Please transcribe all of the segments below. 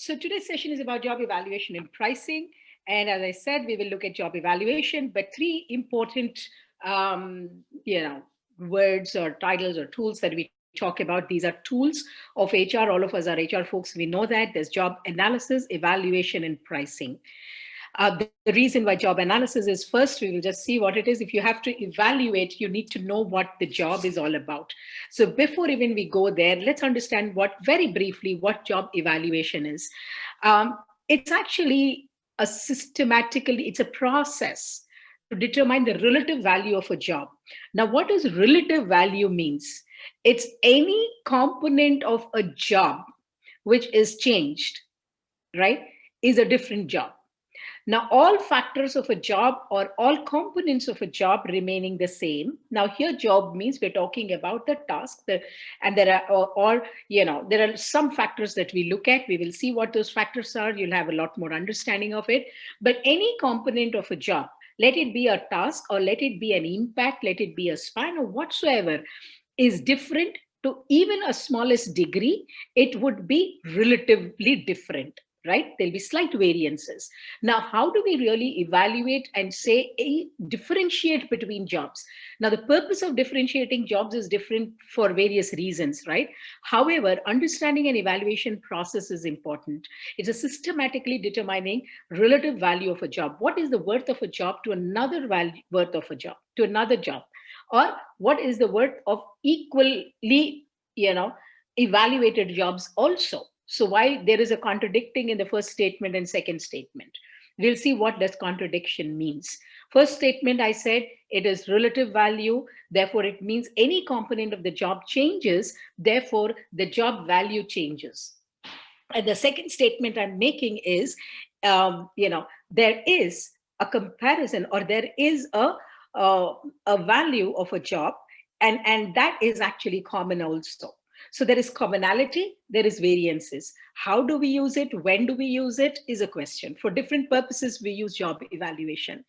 So today's session is about job evaluation and pricing. And as I said, we will look at job evaluation, but three important, words or titles or tools that we talk about. These are tools of HR. All of us are HR folks. We know that there's job analysis, evaluation, and pricing. The reason why job analysis is first, we will just see what it is. If you have to evaluate, you need to know what the job is all about. So before even we go there, let's understand very briefly, what job evaluation is. It's actually it's a process to determine the relative value of a job. Now, what does relative value means? It's any component of a job which is changed, right, is a different job. Now, all factors of a job or all components of a job remaining the same. Now, here job means we're talking about the task, and there are there are some factors that we look at. We will see what those factors are. You'll have a lot more understanding of it. But any component of a job, let it be a task or let it be an impact, let it be a span or whatsoever, is different to even a smallest degree. It would be relatively different, right? There'll be slight variances. Now, how do we really evaluate and differentiate between jobs? Now, the purpose of differentiating jobs is different for various reasons, right? However, understanding an evaluation process is important. It's a systematically determining relative value of a job. What is the worth of a job to another worth of a job, to another job? Or what is the worth of equally, evaluated jobs also? So why there is a contradicting in the first statement and second statement? We'll see what does contradiction means. First statement, I said it is relative value. Therefore, it means any component of the job changes. Therefore, the job value changes. And the second statement I'm making is, there is a comparison, or there is a value of a job, and that is actually common also. So there is commonality, there is variances. How do we use it? When do we use it is a question. For different purposes, we use job evaluation.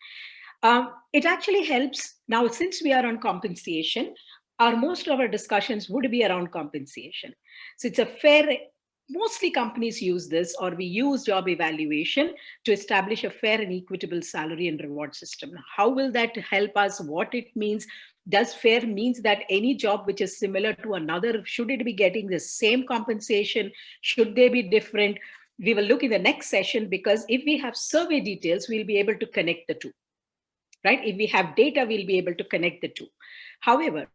It actually helps. Now, since we are on compensation, most of our discussions would be around compensation. So it's a fair, mostly companies use this, or we use job evaluation to establish a fair and equitable salary and reward system. Now, how will that help us? What it means? Does fair means that any job which is similar to another, should it be getting the same compensation? Should they be different? We will look in the next session, because if we have survey details, we'll be able to connect the two, right? If we have data, we'll be able to connect the two. However,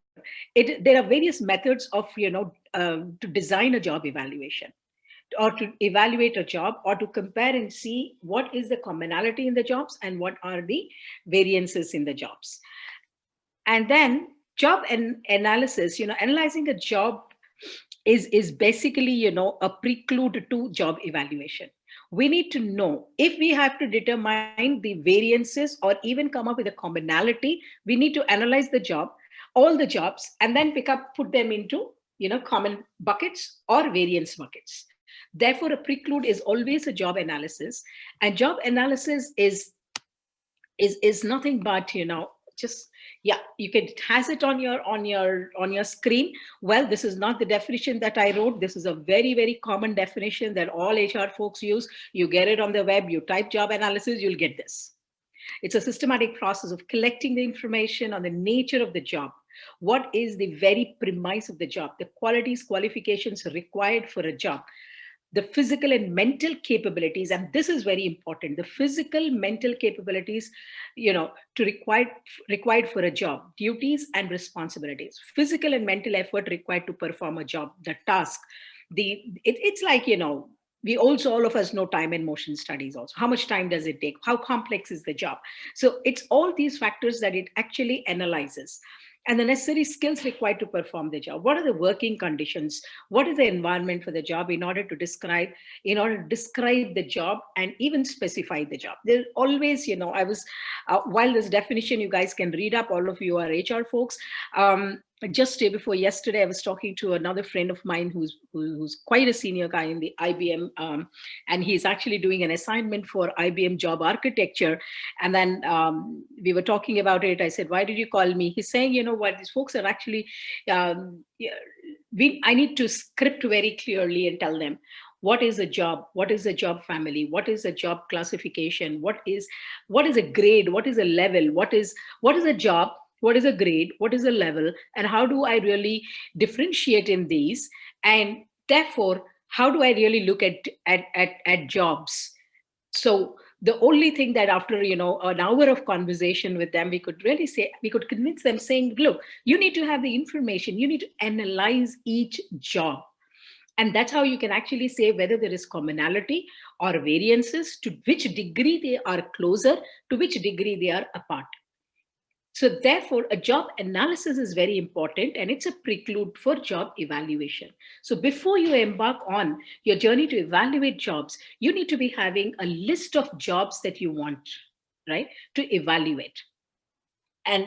there are various methods of, to design a job evaluation, or to evaluate a job, or to compare and see what is the commonality in the jobs and what are the variances in the jobs. And then job analysis, analyzing a job is basically, a prelude to job evaluation. We need to know, if we have to determine the variances or even come up with a commonality, we need to analyze the job, all the jobs, and then put them into, common buckets or variance buckets. Therefore, a prelude is always a job analysis, and job analysis is nothing but, just, yeah, you can, it has it on your screen. Well, this is not the definition that I wrote. This is a very, very common definition that all HR folks use. You get it on the web, you type job analysis, you'll get this. It's a systematic process of collecting the information on the nature of the job. What is the very premise of the job, the qualities, qualifications required for a job, the physical and mental capabilities, and this is very important, the physical, mental capabilities, required for a job, duties and responsibilities, physical and mental effort required to perform a job, the task, it's like, we also, all of us know time and motion studies also. How much time does it take? How complex is the job? So it's all these factors that it actually analyzes. And the necessary skills required to perform the job. What are the working conditions? What is the environment for the job in order to describe the job and even specify the job? There's always, while this definition you guys can read up, all of you are HR folks. Just day before yesterday, I was talking to another friend of mine who's quite a senior guy in the IBM, and he's actually doing an assignment for IBM job architecture. And then we were talking about it. I said, "Why did you call me?" He's saying, what, these folks are actually, I need to script very clearly and tell them What is a job? What is a job family? What is a job classification? What is a grade? What is a level? What is a job? What is a grade? What is a level? And how do I really differentiate in these? And therefore, how do I really look at jobs? So the only thing that after an hour of conversation with them, we could really say, we could convince them saying, look, you need to have the information, you need to analyze each job, and that's how you can actually say whether there is commonality or variances, to which degree they are closer, to which degree they are apart. So therefore, a job analysis is very important, and it's a prelude for job evaluation. So before you embark on your journey to evaluate jobs, you need to be having a list of jobs that you want, right, to evaluate. And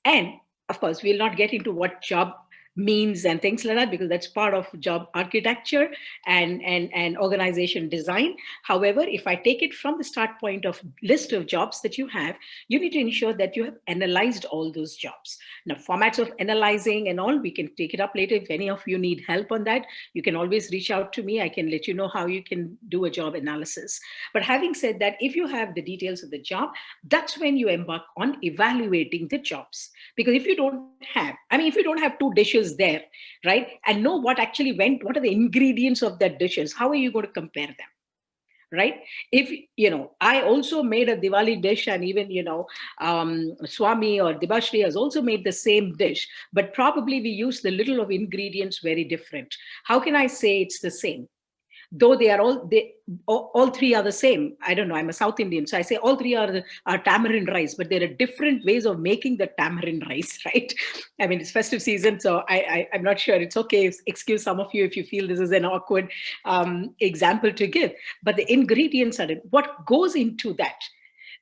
and of course, we'll not get into what job means and things like that, because that's part of job architecture and organization design. However, if I take it from the start point of list of jobs that you have, you need to ensure that you have analyzed all those jobs. Now, formats of analyzing and all, we can take it up later. If any of you need help on that, you can always reach out to me. I can let you know how you can do a job analysis. But having said that, if you have the details of the job, that's when you embark on evaluating the jobs. Because if you don't have, if you don't have two dishes there, right, and know what actually went, what are the ingredients of that dishes, how are you going to compare them? Right? If I also made a Diwali dish, and even Swami or Dibashri has also made the same dish, but probably we use the little of ingredients very different. How can I say it's the same, though all three are the same? I don't know, I'm a South Indian, so I say all three are tamarind rice, but there are different ways of making the tamarind rice. Right? It's festive season, so I'm not sure. It's okay, excuse some of you if you feel this is an awkward example to give, but the ingredients are what goes into that,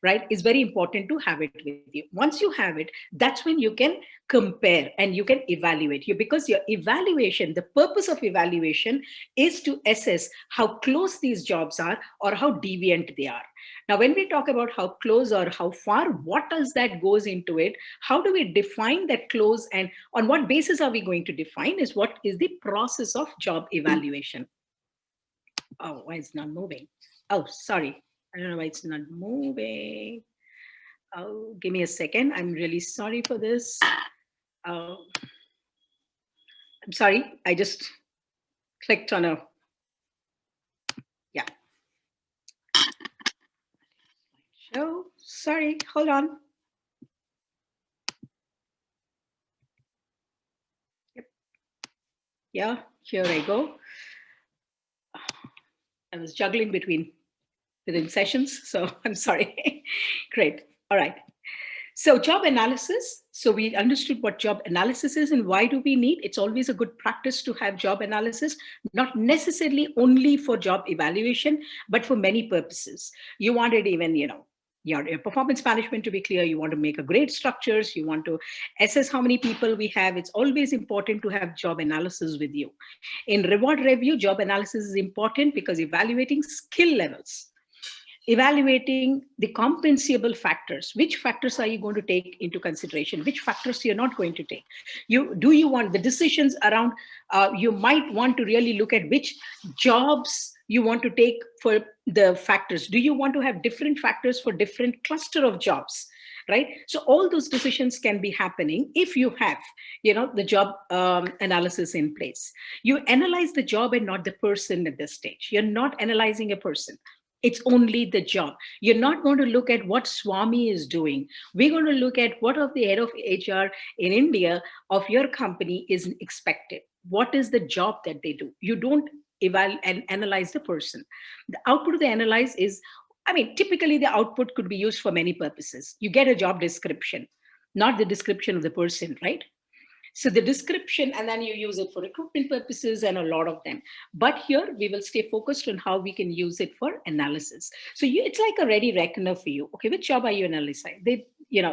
right, is very important to have it with you. Once you have it, that's when you can compare and you can evaluate you, because your evaluation, the purpose of evaluation is to assess how close these jobs are or how deviant they are. Now, when we talk about how close or how far, what does that goes into it? How do we define that close, and on what basis are we going to define, is what is the process of job evaluation. Oh, why it's not moving? Oh, sorry. I don't know why it's not moving. Oh, give me a second. I'm really sorry for this. Oh, I'm sorry. I just clicked on a, yeah. Oh, sorry. Hold on. Yep. Yeah, here I go. I was juggling within sessions, so I'm sorry. Great. All right. So job analysis. So we understood what job analysis is and why do we need. It's always a good practice to have job analysis, not necessarily only for job evaluation, but for many purposes. You wanted even, your performance management to be clear. You want to make a grade structures. You want to assess how many people we have. It's always important to have job analysis with you. In reward review, job analysis is important because evaluating skill levels, evaluating the compensable factors. Which factors are you going to take into consideration? Which factors you're not going to take? You want the decisions around, you might want to really look at which jobs you want to take for the factors. Do you want to have different factors for different cluster of jobs? Right? So all those decisions can be happening if you have the job analysis in place. You analyze the job and not the person at this stage. You're not analyzing a person, it's only the job. You're not going to look at what Swami is doing. We're going to look at what of the head of HR in India of your company is expected. What is the job that they do? You don't evaluate and analyze the person. The output of the analyze is, typically the output could be used for many purposes. You get a job description, not the description of the person, right? So the description, and then you use it for recruitment purposes and a lot of them. But here we will stay focused on how we can use it for analysis. So it's like a ready reckoner for you. Okay, which job are you analyzing?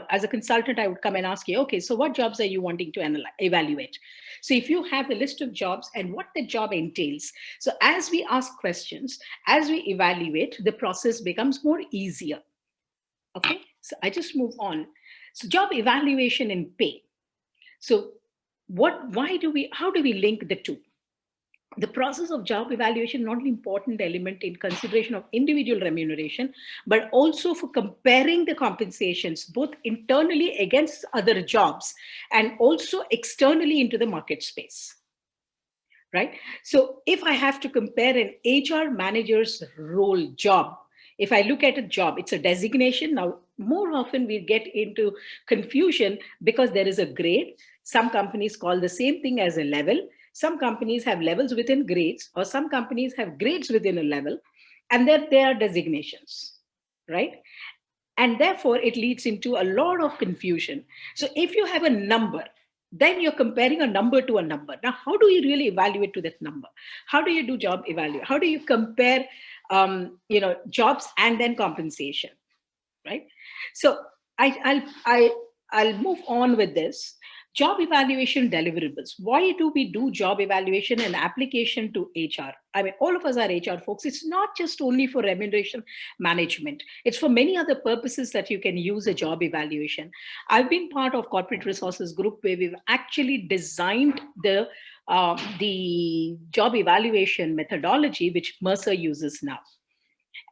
As a consultant, I would come and ask you, okay, so what jobs are you wanting to evaluate? So if you have the list of jobs and what the job entails, so as we ask questions, as we evaluate, the process becomes more easier. Okay, so I just move on. So job evaluation and pay. So how do we link the two? The process of job evaluation not only important element in consideration of individual remuneration, but also for comparing the compensations both internally against other jobs and also externally into the market space, right? So if I have to compare an HR manager's role job, if I look at a job, it's a designation. Now, more often we get into confusion because there is a grade. Some companies call the same thing as a level. Some companies have levels within grades, or some companies have grades within a level, and then there are designations, right? And therefore it leads into a lot of confusion. So if you have a number, then you're comparing a number to a number. Now how do you really evaluate to that number? How do you do job evaluate? How do you compare jobs and then compensation, right? So I, I'll I, I'll move on with this. Job evaluation deliverables. Why do we do job evaluation and application to HR? I mean, all of us are HR folks. It's not just only for remuneration management. It's for many other purposes that you can use a job evaluation. I've been part of corporate resources group where we've actually designed the job evaluation methodology, which Mercer uses now,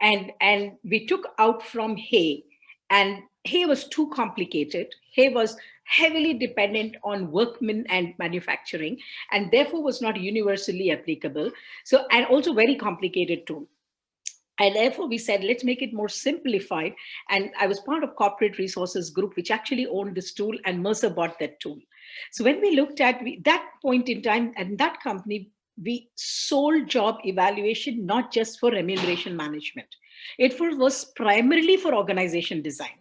and we took out from hay, and hay was too complicated. Hay was heavily dependent on workmen and manufacturing, and therefore was not universally applicable, so and also very complicated too. And therefore we said, let's make it more simplified. And I was part of corporate resources group, which actually owned this tool, and Mercer bought that tool. So when we looked at that point in time, and that company, we sold job evaluation not just for remuneration management. It was primarily for organization design.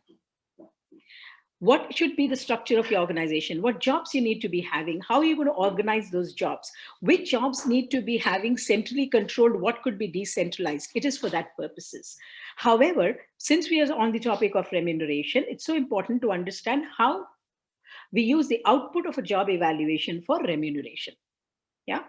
What should be the structure of your organization? What jobs you need to be having? How are you going to organize those jobs? Which jobs need to be having centrally controlled? What could be decentralized? It is for that purposes. However, since we are on the topic of remuneration, it's so important to understand how we use the output of a job evaluation for remuneration. Yeah.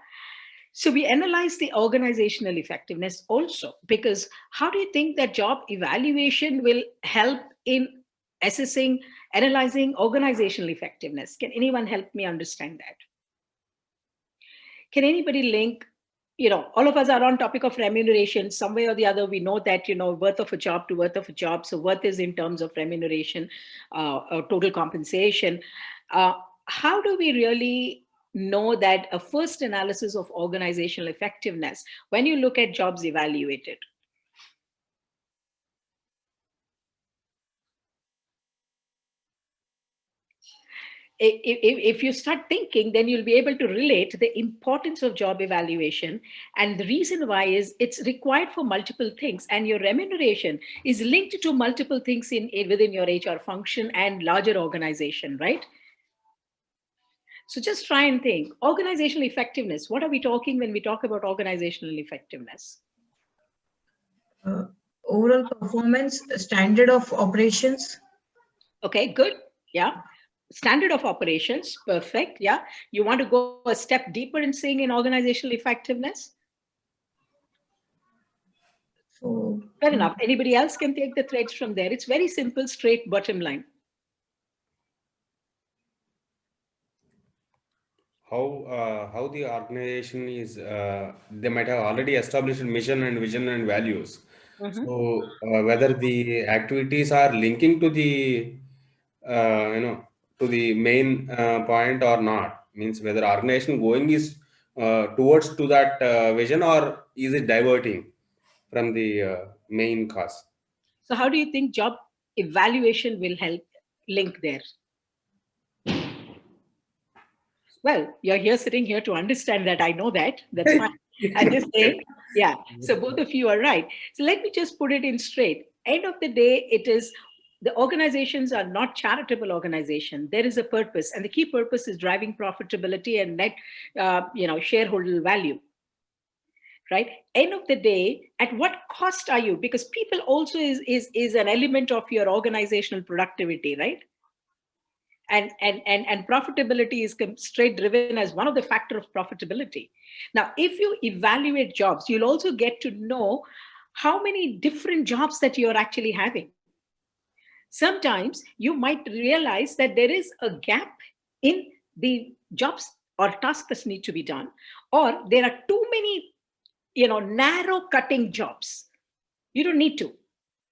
So we analyze the organizational effectiveness also, because how do you think that job evaluation will help in assessing, analyzing organizational effectiveness? Can anyone help me understand that? Can anybody link, all of us are on topic of remuneration some way or the other. We know that, worth of a job to worth of a job. So worth is in terms of remuneration, or total compensation. How do we really know that a first analysis of organizational effectiveness when you look at jobs evaluated? If you start thinking, then you'll be able to relate the importance of job evaluation. And the reason why is it's required for multiple things, and your remuneration is linked to multiple things within your HR function and larger organization, right? So just try and think, organizational effectiveness. What are we talking when we talk about organizational effectiveness? Overall performance, standard of operations. Okay, good. Yeah. Standard of operations. Perfect. Yeah. You want to go a step deeper in saying in organizational effectiveness? So, fair enough. Anybody else can take the threads from there. It's very simple, straight bottom line. How the organization is, they might have already established mission and vision and values. Mm-hmm. So whether the activities are linking to the to the main point or not, means whether organization going is towards to that vision, or is it diverting from the main cause. So how do you think job evaluation will help link there? Well, you're here sitting here to understand that. I know that. That's fine. I'm just saying, yeah. So both of you are right. So let me just put it in straight. End of the day, it is the organizations are not charitable organization. There is a purpose, and the key purpose is driving profitability and net, shareholder value. Right. End of the day, at what cost are you? Because people also is an element of your organizational productivity, right? And profitability is straight driven as one of the factor of profitability. Now, if you evaluate jobs, you'll also get to know how many different jobs that you're actually having. Sometimes you might realize that there is a gap in the jobs or tasks that need to be done, or there are too many, narrow cutting jobs. You don't need to.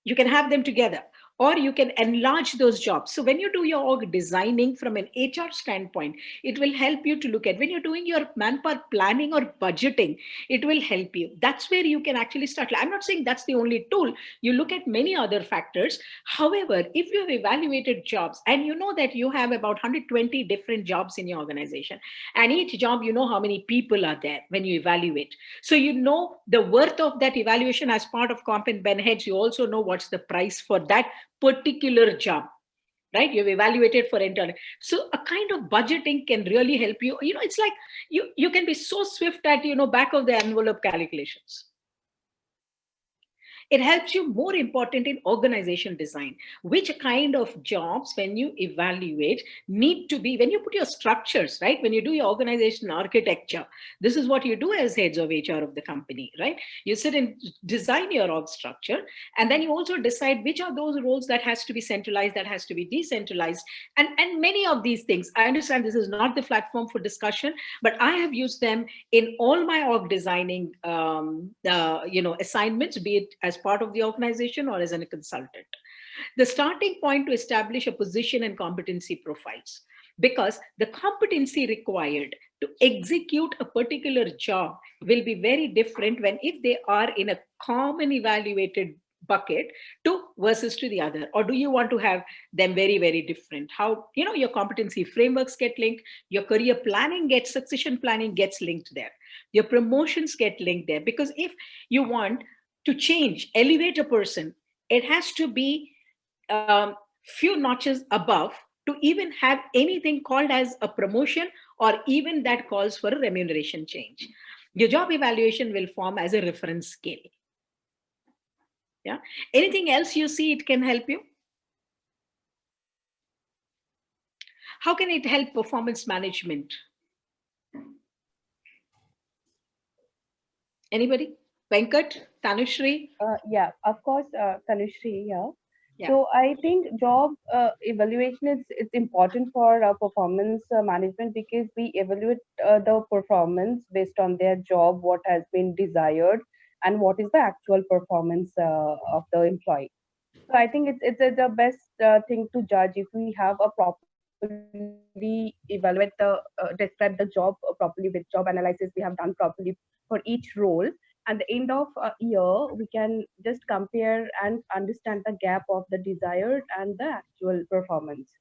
You can have them together, or you can enlarge those jobs. So when you do your org designing from an HR standpoint, it will help you to look at when you're doing your manpower planning or budgeting, it will help you. That's where you can actually start. I'm not saying that's the only tool. You look at many other factors. However, if you have evaluated jobs and you know that you have about 120 different jobs in your organization, and each job, you know how many people are there when you evaluate. So you know the worth of that evaluation as part of comp and ben heads. You also know what's the price for that particular job, right? You've evaluated for internal. So a kind of budgeting can really help you. It's like you can be so swift at, back of the envelope calculations. It helps you, more important, in organization design. Which kind of jobs, when you evaluate, need to be, when you put your structures, right? When you do your organization architecture, this is what you do as heads of HR of the company, right? You sit and design your org structure, and then you also decide which are those roles that has to be centralized, that has to be decentralized, and many of these things. I understand this is not the platform for discussion, but I have used them in all my org designing assignments, be it as part of the organization or as a consultant. The starting point to establish a position and competency profiles, because the competency required to execute a particular job will be very different when, if they are in a common evaluated bucket to versus to the other, or do you want to have them very, very different? How, your competency frameworks get linked, your career planning gets, succession planning gets linked there, your promotions get linked there, because if you want to change, elevate a person, it has to be few notches above to even have anything called as a promotion, or even that calls for a remuneration change. Your job evaluation will form as a reference scale. Yeah. Anything else you see it can help you? How can it help performance management? Anybody? Venkat, Tanushri? Yeah, of course, Tanushri, yeah. Yeah. So I think job evaluation is it's important for performance management, because we evaluate the performance based on their job, what has been desired, and what is the actual performance of the employee. So I think it's the best thing to judge if we have a properly evaluate the describe the job properly with job analysis we have done properly for each role. At the end of a year, we can just compare and understand the gap of the desired and the actual performance.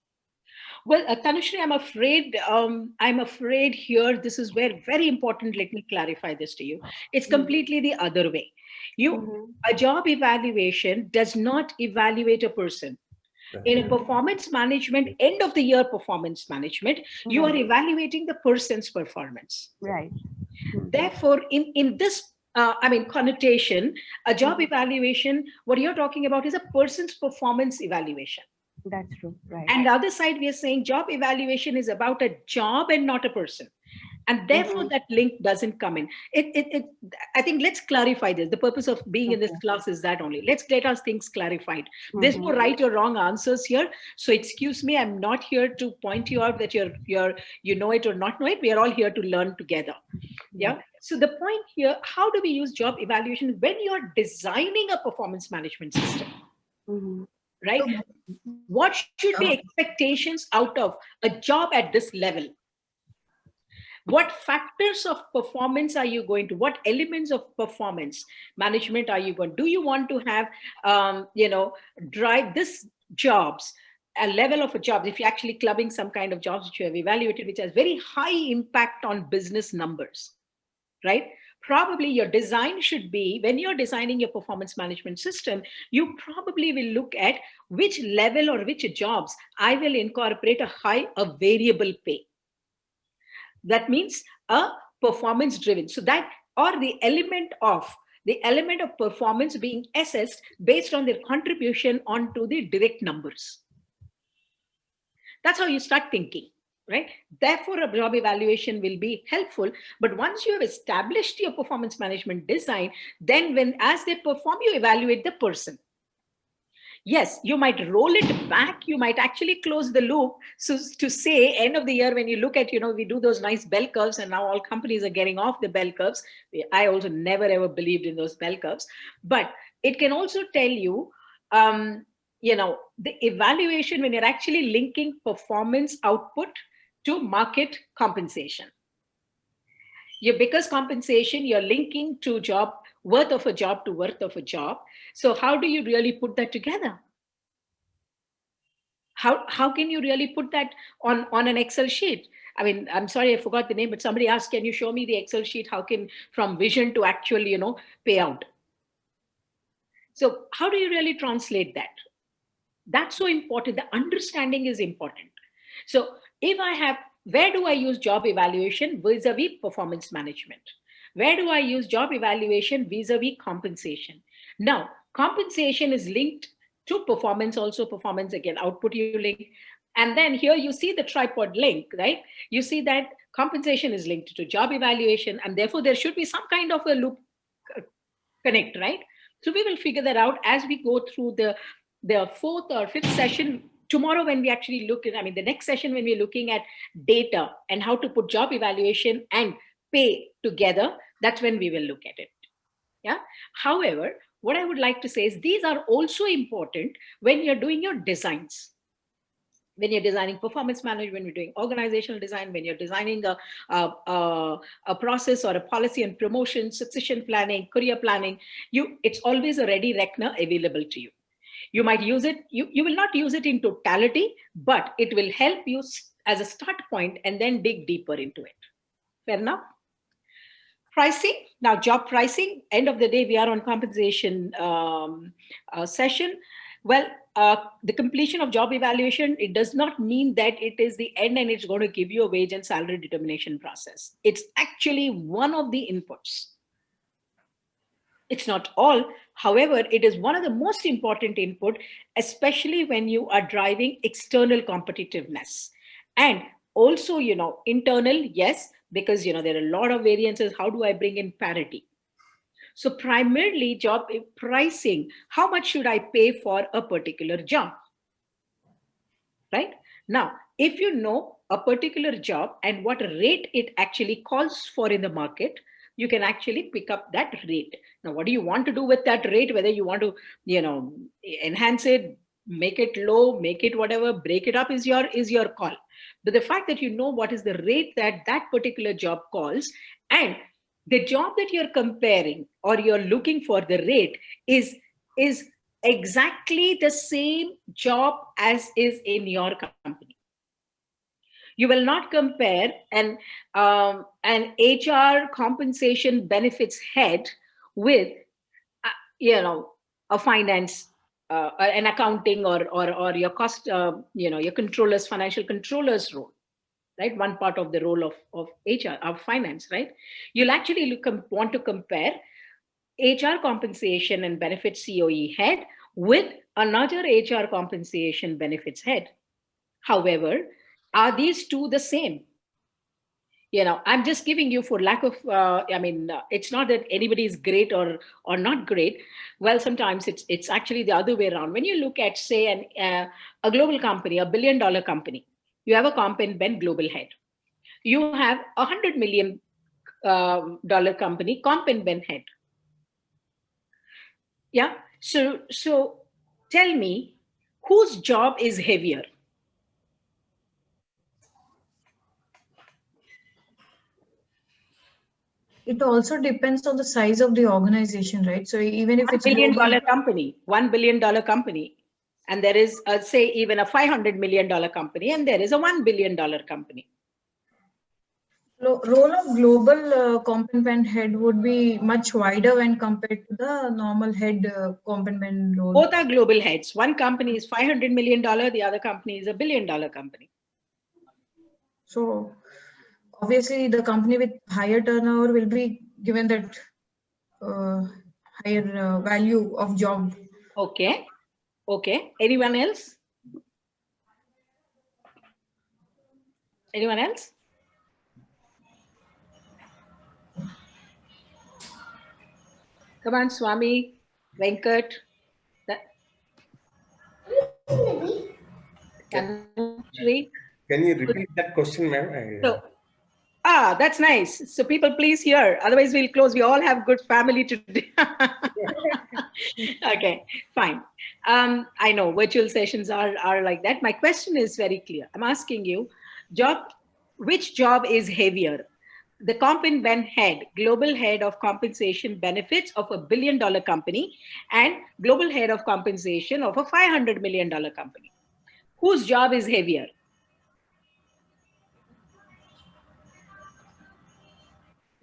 Well, Tanushri, I'm afraid here, this is where very important. Let me clarify this to you. It's completely the other way. A job evaluation does not evaluate a person. In a performance management, end of the year performance management, you are evaluating the person's performance. Right. Therefore, in this connotation, a job evaluation, what you're talking about is a person's performance evaluation. That's true. Right. And the other side, we are saying job evaluation is about a job and not a person. And therefore, that link doesn't come in. I think let's clarify this. The purpose of being in this class is that only. Let's get our things clarified. There's no right or wrong answers here. So excuse me, I'm not here to point you out that you know it or not know it. We are all here to learn together. Yeah. So the point here, how do we use job evaluation when you're designing a performance management system? Right? What should be expectations out of a job at this level? What factors of performance are you going to, what elements of performance management are you going? Do you want to have, drive this jobs, a level of a job, if you're actually clubbing some kind of jobs which you have evaluated, which has very high impact on business numbers, right? Probably your design should be, when you're designing your performance management system, you probably will look at which level or which jobs I will incorporate a variable pay. That means a performance driven. So that, or the element of performance being assessed based on their contribution onto the direct numbers. That's how you start thinking, right? Therefore, a job evaluation will be helpful. But once you have established your performance management design, then as they perform, you evaluate the person. yes, you might roll it back. You might actually close the loop. So to say end of the year, when you look at, we do those nice bell curves and now all companies are getting off the bell curves. I also never ever believed in those bell curves, but it can also tell you, the evaluation when you're actually linking performance output to market compensation. Because compensation, you're linking to job, worth of a job to worth of a job. So how do you really put that together? How can you really put that on an Excel sheet? I mean, I'm sorry, I forgot the name, but somebody asked, can you show me the Excel sheet? How can, from vision to actual, payout? So how do you really translate that? That's so important. The understanding is important. So if I have, where do I use job evaluation vis-a-vis performance management? Where do I use job evaluation vis-a-vis compensation? Now, compensation is linked to performance, also performance, again, output you link. And then here you see the tripod link, right? You see that compensation is linked to job evaluation, and therefore there should be some kind of a loop connect, right? So we will figure that out as we go through the fourth or fifth session tomorrow, when we actually look at, the next session, when we're looking at data and how to put job evaluation and pay together. That's when we will look at it. Yeah. However, what I would like to say is these are also important when you're doing your designs. When you're designing performance management, when you're doing organizational design, when you're designing a process or a policy and promotion, succession planning, career planning, it's always a ready reckoner available to you. You might use it, you will not use it in totality, but it will help you as a start point and then dig deeper into it. Fair enough? Pricing. Now, job pricing, end of the day, we are on compensation session. Well, the completion of job evaluation, it does not mean that it is the end and it's going to give you a wage and salary determination process. It's actually one of the inputs. It's not all. However, it is one of the most important input, especially when you are driving external competitiveness. And also, internal, yes, because, there are a lot of variances. How do I bring in parity? So primarily job pricing, how much should I pay for a particular job? Right? Now, if you know a particular job and what rate it actually calls for in the market, you can actually pick up that rate. Now, what do you want to do with that rate? Whether you want to, enhance it, make it low, make it whatever, break it up is your call. But the fact that you know what is the rate that that particular job calls, and the job that you're comparing or you're looking for, the rate is exactly the same job as is in your company. You will not compare an HR compensation benefits head with a finance, an accounting or your cost, your controllers, financial controllers role, right? One part of the role of HR, of finance, right? You'll actually want to compare HR compensation and benefits COE head with another HR compensation benefits head. However, are these two the same? I'm just giving you for lack of, it's not that anybody is great or not great. Well, sometimes it's actually the other way around. When you look at, say, a global company, $1 billion company, you have a comp and ben global head. You have $100 million dollar company, comp and ben head. Yeah. So tell me, whose job is heavier? It also depends on the size of the organization, right? So even if it's $1 billion global, company, $1 billion company, and there is, say, even a $500 million company, and there is a $1 billion company. role of global comp and ben head would be much wider when compared to the normal head comp and ben role. Both are global heads. One company is $500 million, the other company is $1 billion company. So obviously the company with higher turnover will be given that higher value of job. Okay. Anyone else? Anyone else? Come on, Swami, Venkat. Tanushree? Can you repeat that question, ma'am? So, that's nice. So people please hear. Otherwise, we'll close. We all have good family today. Okay, fine. I know virtual sessions are like that. My question is very clear. I'm asking you, which job is heavier? The comp in Ben head, global head of compensation benefits of $1 billion company, and global head of compensation of a $500 million company. Whose job is heavier?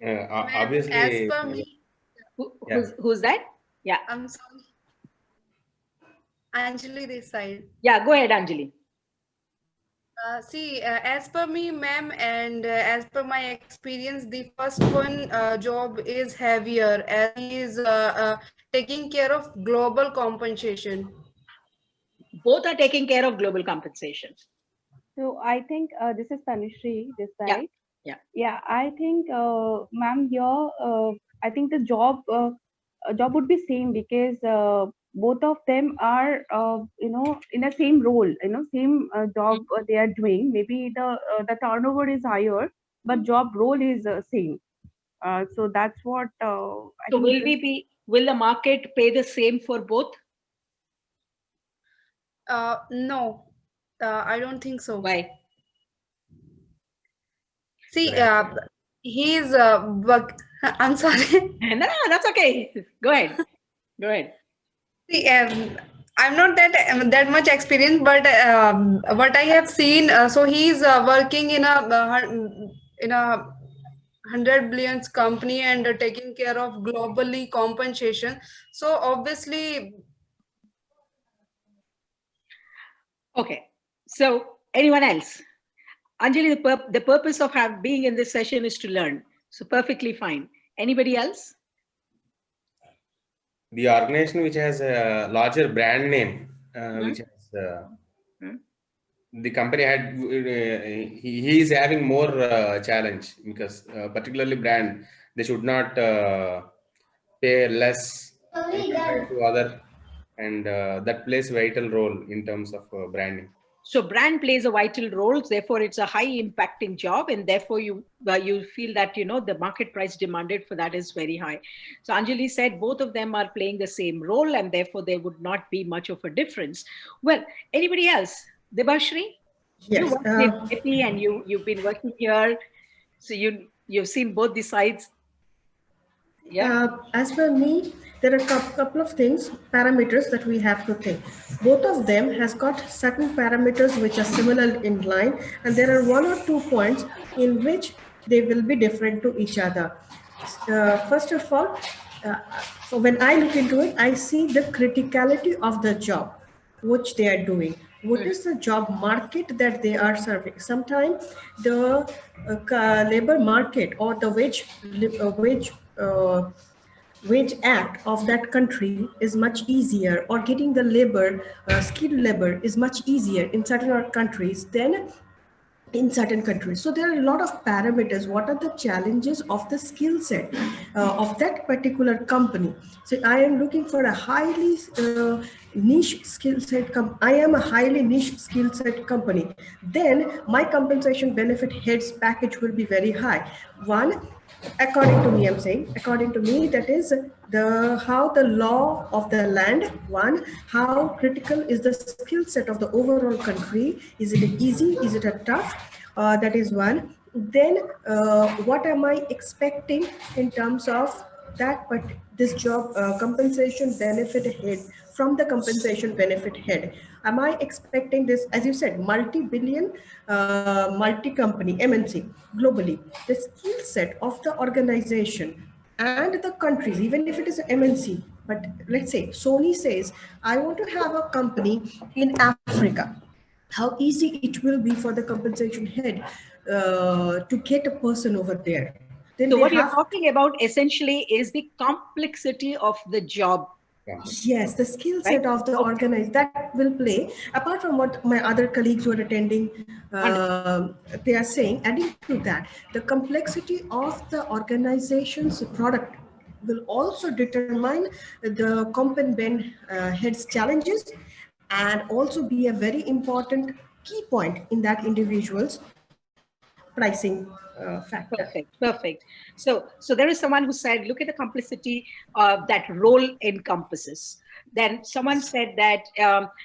Ma'am, as Obviously, per me, yeah. Who's that? Yeah. I'm sorry, Anjali this side. Yeah, go ahead, Anjali. See, as per me, ma'am, and as per my experience, the first one job is heavier as he is taking care of global compensation. Both are taking care of global compensation. So I think this is Tanushree this Yeah, side. yeah. Yeah, I think, ma'am, here I think the job would be same because both of them are in the same role, same job they are doing. Maybe the turnover is higher, but job role is same. So that's what I So think. will the market pay the same for both? No, I don't think so. Why? See, Right. he's I'm sorry. No, that's okay. Go ahead. Go ahead. See, I'm not that much experienced, but what I have seen, so he's working in a 100 billions company and taking care of globally compensation. So obviously, Okay. So anyone else? Anjali, the purpose of being in this session is to learn. So perfectly fine. Anybody else? The organization which has a larger brand name, which has Hmm? the company had, he is having more challenge because particularly brand, they should not pay less compared to other, and that plays vital role in terms of branding. So brand plays a vital role. Therefore, it's a high impacting job, and therefore you feel that the market price demanded for that is very high. So Anjali said both of them are playing the same role, and therefore there would not be much of a difference. Well, anybody else? Debashri, you Yes. worked in Italy and you've been working here, so you've seen both the sides. Yeah. As per me, there are a couple of things, parameters that we have to think. Both of them has got certain parameters which are similar in line, and there are one or two points in which they will be different to each other. First of all, uh, so when I look into it, I see the criticality of the job which they are doing. What is the job market that they are serving? Sometimes the labor market or the wage act of that country is much easier, or getting the labor, skilled labor is much easier in certain countries than in certain countries. So there are a lot of parameters. What are the challenges of the skill set of that particular company? So I am looking for a highly niche skill set. I am a highly niche skill set company. Then my compensation benefit heads package will be very high. One, according to me, I'm saying, according to me, that is how the law of the land. One, how critical is the skill set of the overall country? Is it easy? Is it a tough? That is one. Then what am I expecting in terms of that, but this job compensation benefit head, from the compensation benefit head, am I expecting this, as you said, multi-billion multi-company MNC globally, the skill set of the organization and the countries, even if it is an MNC, but let's say Sony says, I want to have a company in Africa, how easy it will be for the compensation head to get a person over there. Then So they what you're have, talking about essentially is the complexity of the job, yes, the skill right? set of the Okay. organized, that will play. Apart from what my other colleagues who are attending, they are saying, adding to that, the complexity of the organization's product will also determine the comp and ben heads challenges, and also be a very important key point in that individual's pricing factor. Perfect, perfect. So there is someone who said, look at the complexity that role encompasses. Then someone said that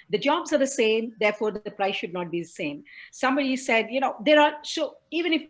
the jobs are the same, therefore the price should not be the same. Somebody said, there are, so even if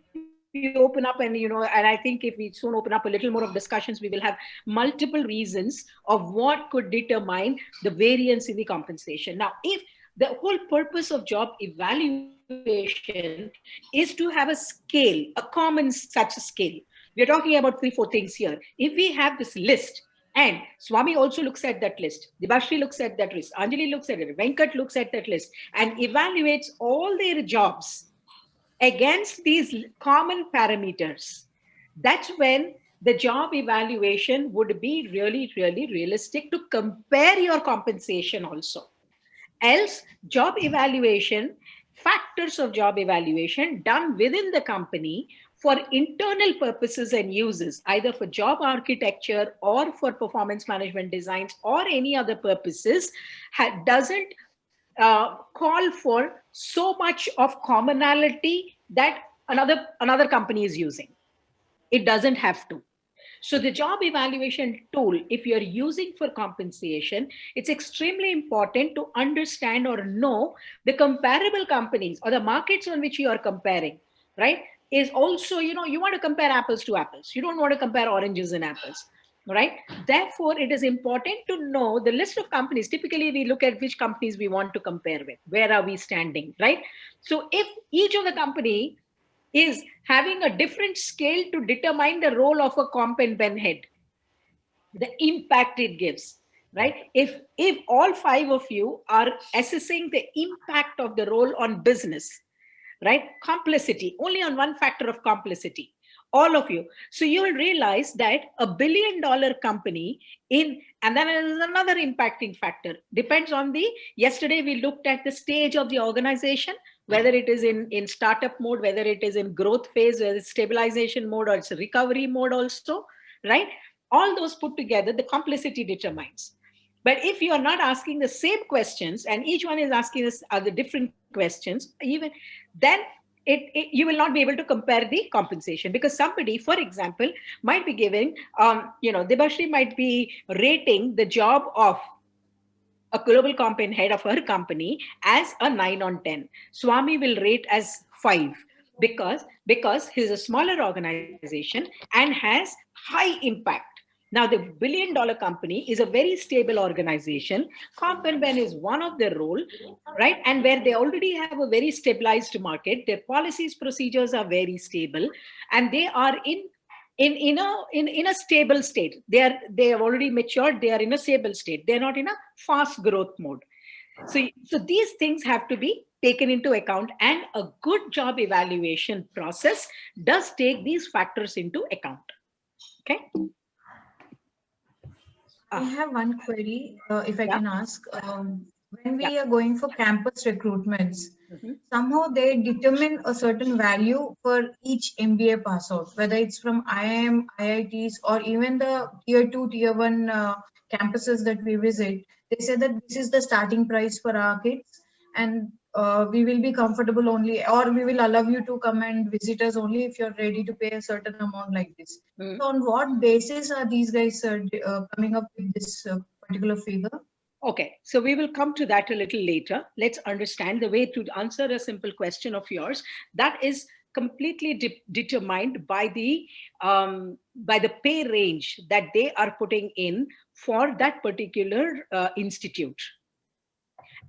we open up and, and I think if we soon open up a little more of discussions, we will have multiple reasons of what could determine the variance in the compensation. Now, if the whole purpose of job evaluation is to have a scale, a common such scale. We're talking about 3-4 things here. If we have this list, and Swami also looks at that list, Debashri looks at that list, Anjali looks at it, Venkat looks at that list, and evaluates all their jobs against these common parameters, that's when the job evaluation would be really, really realistic to compare your compensation also. Else, job evaluation, factors of job evaluation done within the company for internal purposes and uses, either for job architecture or for performance management designs or any other purposes, doesn't call for so much of commonality that another company is using. It doesn't have to. So the job evaluation tool, if you're using for compensation, it's extremely important to understand or know the comparable companies or the markets on which you are comparing, right? Is also, you want to compare apples to apples. You don't want to compare oranges and apples, right? Therefore, it is important to know the list of companies. Typically, we look at which companies we want to compare with. Where are we standing, right? So if each of the company is having a different scale to determine the role of a comp and ben head, the impact it gives, right? If all 5 of you are assessing the impact of the role on business, right? Complicity, only on one factor of complicity, all of you. So you will realize that $1 billion company and then there's another impacting factor. Depends on yesterday we looked at the stage of the organization, whether it is in startup mode, whether it is in growth phase, whether it's stabilization mode or it's recovery mode also, right? All those put together, the complicity determines. But if you are not asking the same questions and each one is asking us other different questions, even then you will not be able to compare the compensation, because somebody, for example, might be giving, Debashri might be rating the job of a global campaign head of her company as a 9 on 10. Swami will rate as 5 because he's a smaller organization and has high impact. Now, the $1 billion company is a very stable organization. Comp and Ben is one of their role, right? And where they already have a very stabilized market, their policies, procedures are very stable, and they are in a stable state. They have already matured. They are in a stable state. They're not in a fast growth mode. So these things have to be taken into account, and a good job evaluation process does take these factors into account. Okay. I have one query, if I Yeah. can ask. When we are going for campus recruitments, somehow they determine a certain value for each MBA pass out, whether it's from IIM, IITs, or even the tier 2, tier 1 campuses that we visit. They say that this is the starting price for our kids, and we will be comfortable only, or we will allow you to come and visit us only if you're ready to pay a certain amount like this. So on what basis are these guys coming up with this particular figure? Okay, so we will come to that a little later. Let's understand the way to answer a simple question of yours. That is completely determined by the pay range that they are putting in for that particular institute,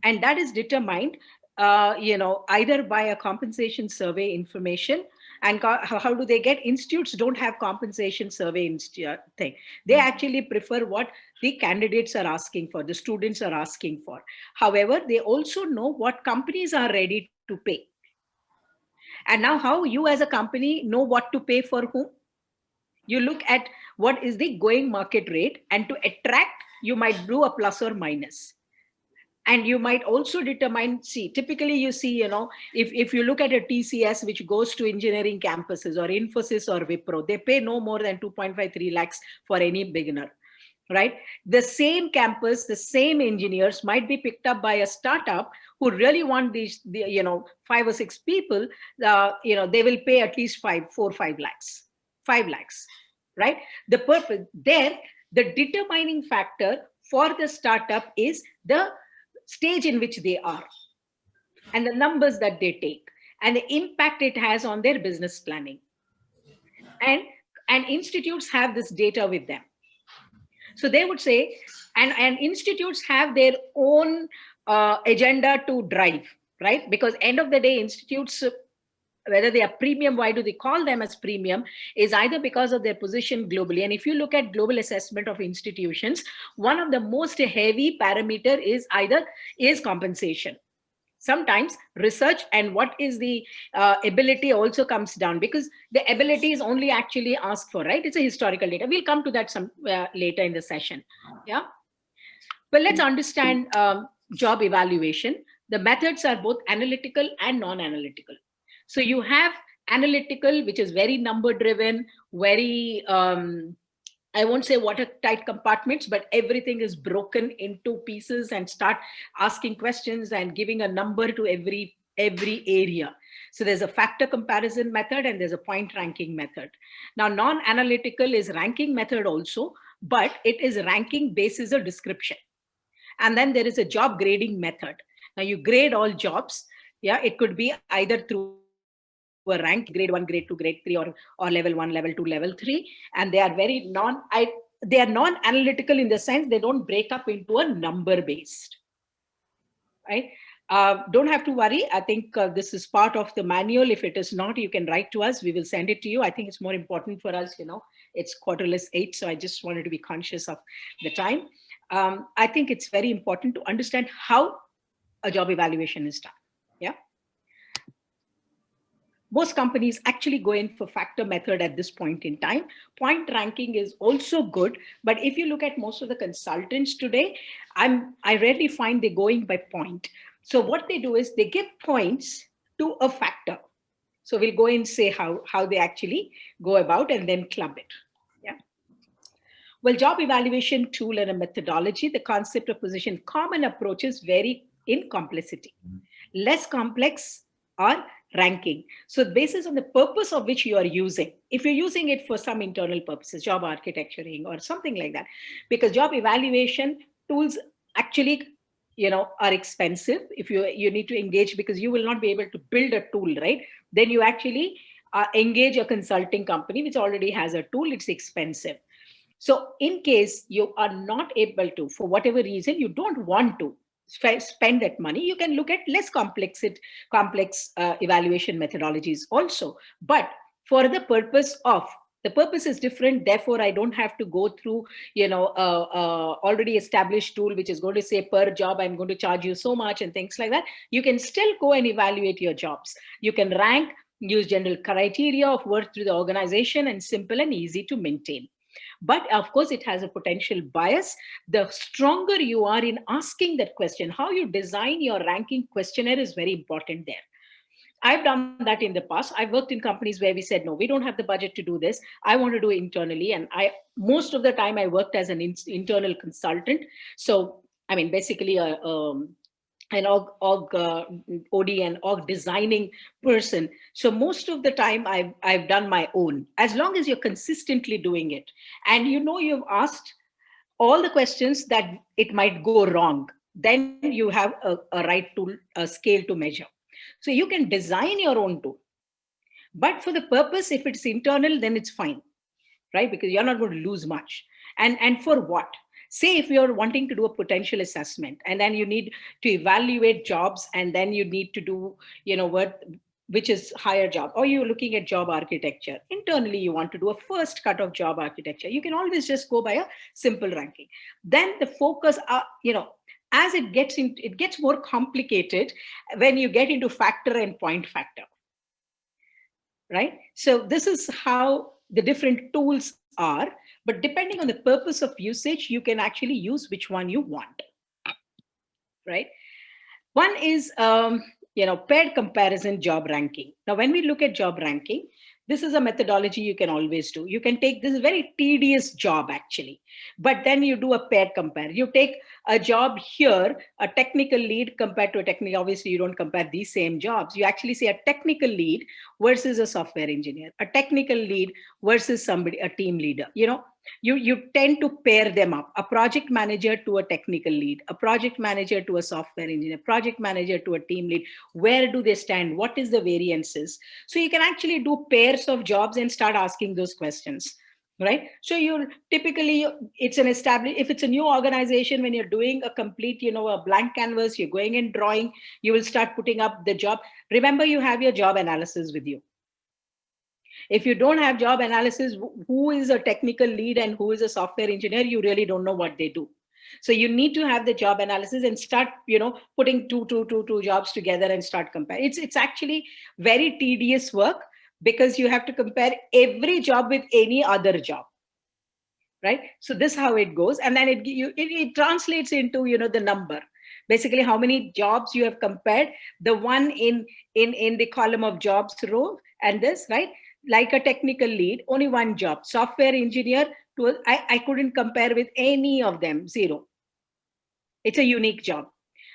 and that is determined, either by a compensation survey information. And how do they get? Institutes don't have compensation survey thing. They actually prefer what the candidates are asking for, the students are asking for. However, they also know what companies are ready to pay. And now how you as a company know what to pay for whom? You look at what is the going market rate, and to attract, you might do a plus or minus. And you might also determine, typically you see, if you look at a TCS, which goes to engineering campuses, or Infosys or Wipro, they pay no more than 2.53 lakhs for any beginner, right? The same campus, the same engineers might be picked up by a startup who really want these, 5 or 6 people. They will pay at least 5 lakhs, 5 lakhs, right? The purpose there, the determining factor for the startup is the stage in which they are and the numbers that they take and the impact it has on their business planning. And institutes have this data with them. So they would say, and institutes have their own agenda to drive, right? Because end of the day, institutes, whether they are premium, why do they call them as premium, is either because of their position globally. And if you look at global assessment of institutions, one of the most heavy parameter is compensation. Sometimes research and what is the ability also comes down, because the ability is only actually asked for, right? It's a historical data. We'll come to that some later in the session. Yeah. But let's understand job evaluation. The methods are both analytical and non-analytical. So you have analytical, which is very number driven, very I won't say watertight compartments, but everything is broken into pieces and start asking questions and giving a number to every area. So there's a factor comparison method and there's a point ranking method. Now, non-analytical is ranking method also, but it is ranking basis a description. And then there is a job grading method. Now you grade all jobs. Yeah, it could be either through a rank, grade 1, grade 2, grade 3, or level 1, level 2, level 3. And they are they are non-analytical in the sense they don't break up into a number based, right? Don't have to worry. I think this is part of the manual. If it is not, you can write to us. We will send it to you. I think it's more important for us, it's 8:15. So I just wanted to be conscious of the time. I think it's very important to understand how a job evaluation is done. Yeah. Most companies actually go in for factor method at this point in time. Point ranking is also good, but if you look at most of the consultants today, I rarely find they going by point. So what they do is they give points to a factor. So we'll go and say how they actually go about and then club it. Yeah. Well, job evaluation tool and a methodology, the concept of position common approaches vary in complexity. Less complex are ranking. So basis on the purpose of which you are using, if you're using it for some internal purposes, job architecturing or something like that, because job evaluation tools actually, are expensive. If you need to engage, because you will not be able to build a tool, right? Then you actually engage a consulting company which already has a tool. It's expensive. So in case you are not able to, for whatever reason, you don't want to spend that money, you can look at less complex evaluation methodologies also. But for the purpose is different. Therefore, I don't have to go through, already established tool, which is going to say per job, I'm going to charge you so much and things like that. You can still go and evaluate your jobs. You can rank, use general criteria of worth through the organization, and simple and easy to maintain. But of course, it has a potential bias. The stronger you are in asking that question, how you design your ranking questionnaire is very important there. I've done that in the past. I've worked in companies where we said, no, we don't have the budget to do this. I want to do it internally. And most of the time I worked as an internal consultant. So, I mean, basically an OD and org designing person. So most of the time I've done my own, as long as you're consistently doing it. And you've asked all the questions that it might go wrong, then you have a right to a scale to measure. So you can design your own tool. But for the purpose, if it's internal, then it's fine, right? Because you're not going to lose much. And for what? Say if you're wanting to do a potential assessment and then you need to evaluate jobs and then you need to do, which is higher job, or you're looking at job architecture. Internally, you want to do a first cut of job architecture. You can always just go by a simple ranking. Then the focus, as it gets more complicated when you get into factor and point factor, right? So this is how the different tools are, but depending on the purpose of usage, you can actually use which one you want, right? One is, paired comparison job ranking. Now, when we look at job ranking, This is a methodology you can always do. You can take this very tedious job actually, but then you do a pair compare. You take a job here, a technical lead compared to a technical, obviously you don't compare these same jobs. You actually say a technical lead versus a software engineer, a technical lead versus somebody, a team leader, you tend to pair them up, a project manager to a technical lead, a project manager to a software engineer, project manager to a team lead. Where do they stand? What is the variances? So you can actually do pairs of jobs and start asking those questions, right? So you typically, it's an established, if it's a new organization, when you're doing a complete, a blank canvas, you're going and drawing, you will start putting up the job. Remember, you have your job analysis with you. If you don't have job analysis, who is a technical lead and who is a software engineer, you really don't know what they do. So you need to have the job analysis and start, putting two jobs together and start comparing. It's actually very tedious work because you have to compare every job with any other job, right? So this is how it goes, and then it translates into the number. Basically, how many jobs you have compared, the one in the column of jobs row, and this, right? Like a technical lead, only one job. Software engineer, I couldn't compare with any of them, zero. It's a unique job.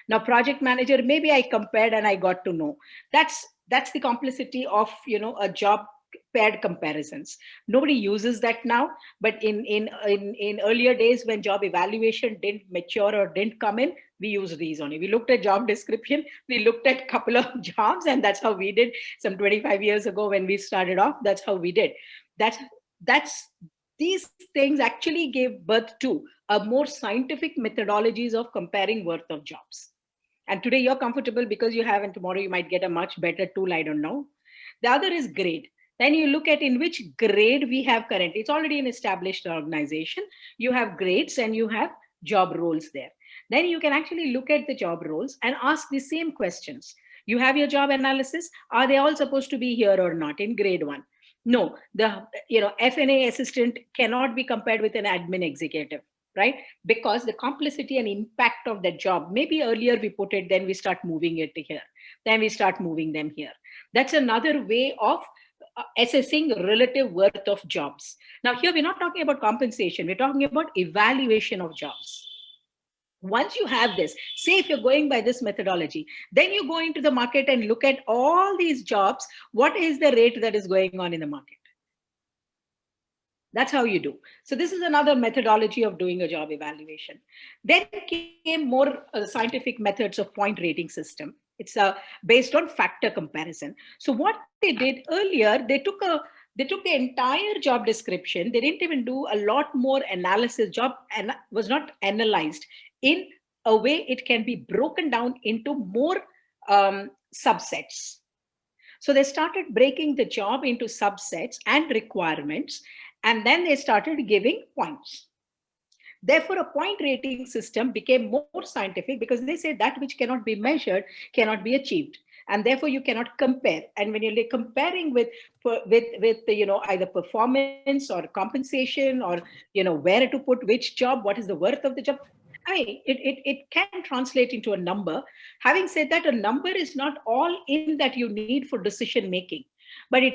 Now, project manager, maybe I compared and I got to know. That's the complexity of a job paired comparisons. Nobody uses that now, but in earlier days when job evaluation didn't mature or didn't come in, we used these only. We looked at job description, we looked at a couple of jobs, and that's how we did some 25 years ago when we started off. That's how we did. That's these things actually gave birth to a more scientific methodologies of comparing worth of jobs. And today you're comfortable because you have, and tomorrow you might get a much better tool, I don't know. The other is grade. Then you look at in which grade we have currently. It's already an established organization. You have grades and you have job roles there. Then you can actually look at the job roles and ask the same questions. You have your job analysis. Are they all supposed to be here or not in grade 1? No, the F&A assistant cannot be compared with an admin executive, right? Because the complexity and impact of that job, maybe earlier we put it, then we start moving it to here, then we start moving them here. That's another way of assessing relative worth of jobs. Now here we're not talking about compensation, we're talking about evaluation of jobs. Once you have this, say if you're going by this methodology, then you go into the market and look at all these jobs. What is the rate that is going on in the market? That's how you do. So this is another methodology of doing a job evaluation. Then came more scientific methods of point rating system. It's based on factor comparison. So what they did earlier, they took the entire job description. They didn't even do a lot more analysis. Job was not analyzed in a way it can be broken down into more subsets. So they started breaking the job into subsets and requirements, and then they started giving points. Therefore, a point rating system became more scientific because they say that which cannot be measured cannot be achieved. And therefore, you cannot compare. And when you're comparing with either performance or compensation or where to put which job, what is the worth of the job, I mean, it can translate into a number. Having said that, a number is not all in that you need for decision making, but it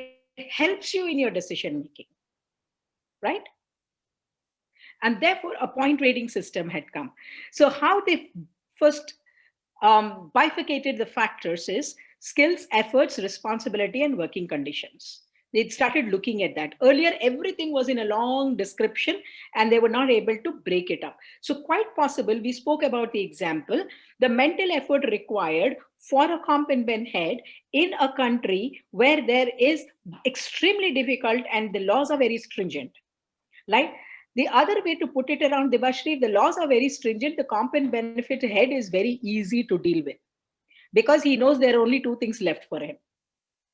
helps you in your decision making, right? And therefore, a point rating system had come. So how they first bifurcated the factors is skills, efforts, responsibility, and working conditions. They started looking at that. Earlier, everything was in a long description and they were not able to break it up. So quite possible, we spoke about the example, the mental effort required for a comp and ben head in a country where there is extremely difficult and the laws are very stringent. Like the other way to put it around, Debashri, the laws are very stringent, the comp and benefit head is very easy to deal with because he knows there are only two things left for him.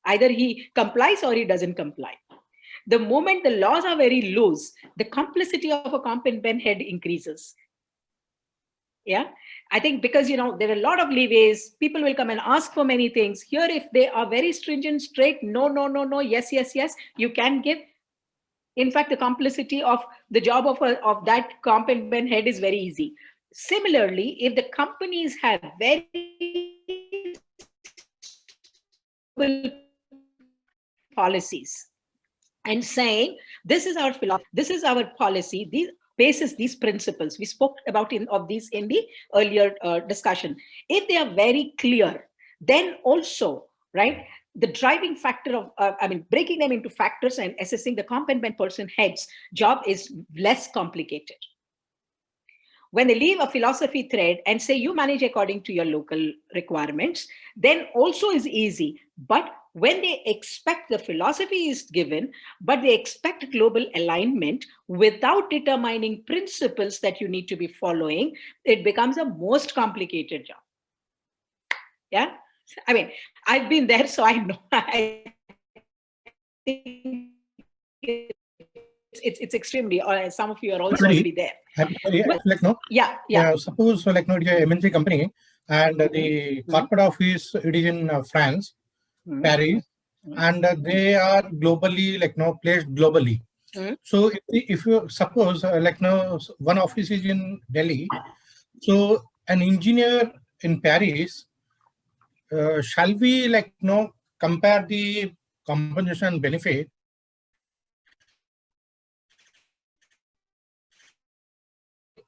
Either he complies or he doesn't comply. The moment the laws are very loose, the complexity of a comp and ben head increases. Yeah, I think because, there are a lot of leeways, people will come and ask for many things. Here, if they are very stringent, straight, no, yes, you can give. In fact, the complexity of the job of that comp and ben head is very easy. Similarly, if the companies have very policies, and saying, this is our philosophy, this is our policy, these basis, these principles. We spoke about of these in the earlier discussion. If they are very clear, then also, right, the driving factor of, breaking them into factors and assessing the competent person head's job is less complicated. When they leave a philosophy thread and say you manage according to your local requirements, then also is easy. But when they expect the philosophy is given, but they expect global alignment without determining principles that you need to be following, it becomes a most complicated job. Yeah. I mean, I've been there, so I know. I think it's extremely, some of you are also already there. Suppose it is a MNC company and the corporate office, it is in France, Paris, and they are globally placed globally. So if you suppose one office is in Delhi, so an engineer in Paris, shall we compare the compensation benefit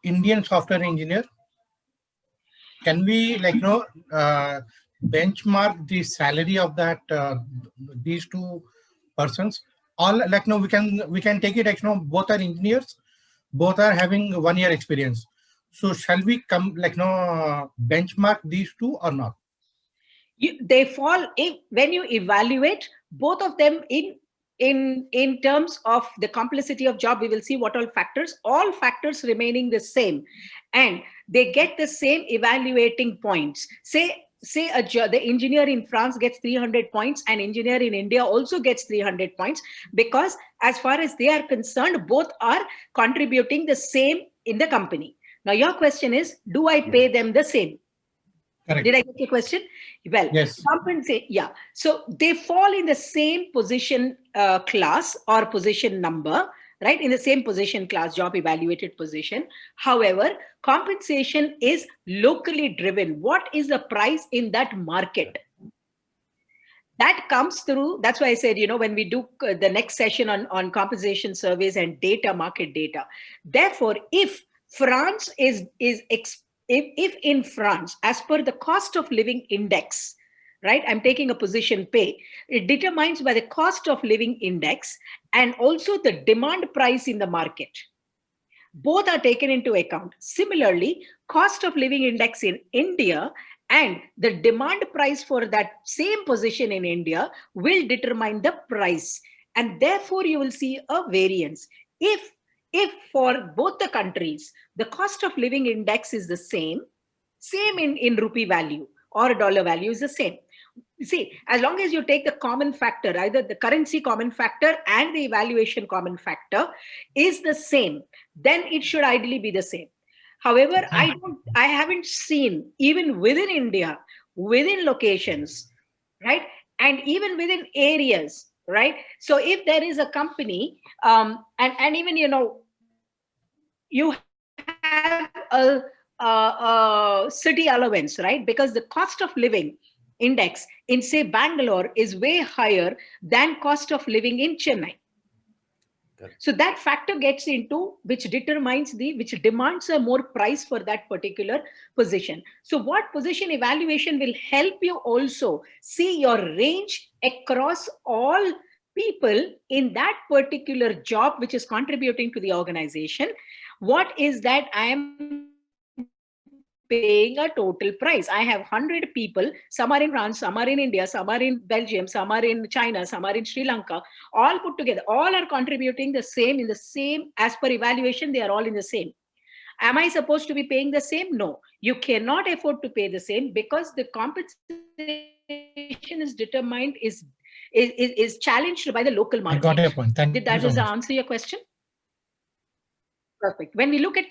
Indian software engineer? Can we benchmark the salary of that these two persons? All we can take it both are engineers, both are having 1 year experience. So shall we come benchmark these two or not? They fall when you evaluate both of them in terms of the complexity of job. We will see what all factors remaining the same, and they get the same evaluating points. Say the engineer in France gets 300 points, and engineer in India also gets 300 points, because as far as they are concerned, both are contributing the same in the company. Now your question is, do I pay them the same? Correct. Did I get your question? Well, yes. Compensate, yeah. So they fall in the same position class or position number, right? In the same position class, job evaluated position. However, compensation is locally driven. What is the price in that market? That comes through. That's why I said, when we do the next session on compensation surveys and market data. Therefore, if France if in France, as per the cost of living index, right, I'm taking a position pay, it determines by the cost of living index and also the demand price in the market. Both are taken into account. Similarly, cost of living index in India and the demand price for that same position in India will determine the price. And therefore, you will see a variance. If for both the countries, the cost of living index is the same in rupee value or dollar value is the same. See, as long as you take the common factor, either the currency common factor and the evaluation common factor is the same, then it should ideally be the same. However, I haven't seen, even within India, within locations, right, and even within areas, right? So if there is a company, and even, you have a city allowance, right? Because the cost of living index in, say, Bangalore is way higher than cost of living in Chennai. So that factor gets into which determines which demands a more price for that particular position. So what position evaluation will help you also see your range across all people in that particular job which is contributing to the organization. What is that I am paying a total price? I have 100 people, some are in France, some are in India, some are in Belgium, some are in China, some are in Sri Lanka, all put together, all are contributing the same in the same, as per evaluation, they are all in the same. Am I supposed to be paying the same? No, you cannot afford to pay the same, because the compensation is determined, is challenged by the local market. I got your point. Thank Did you that so just much. answer your question? Perfect. When we look at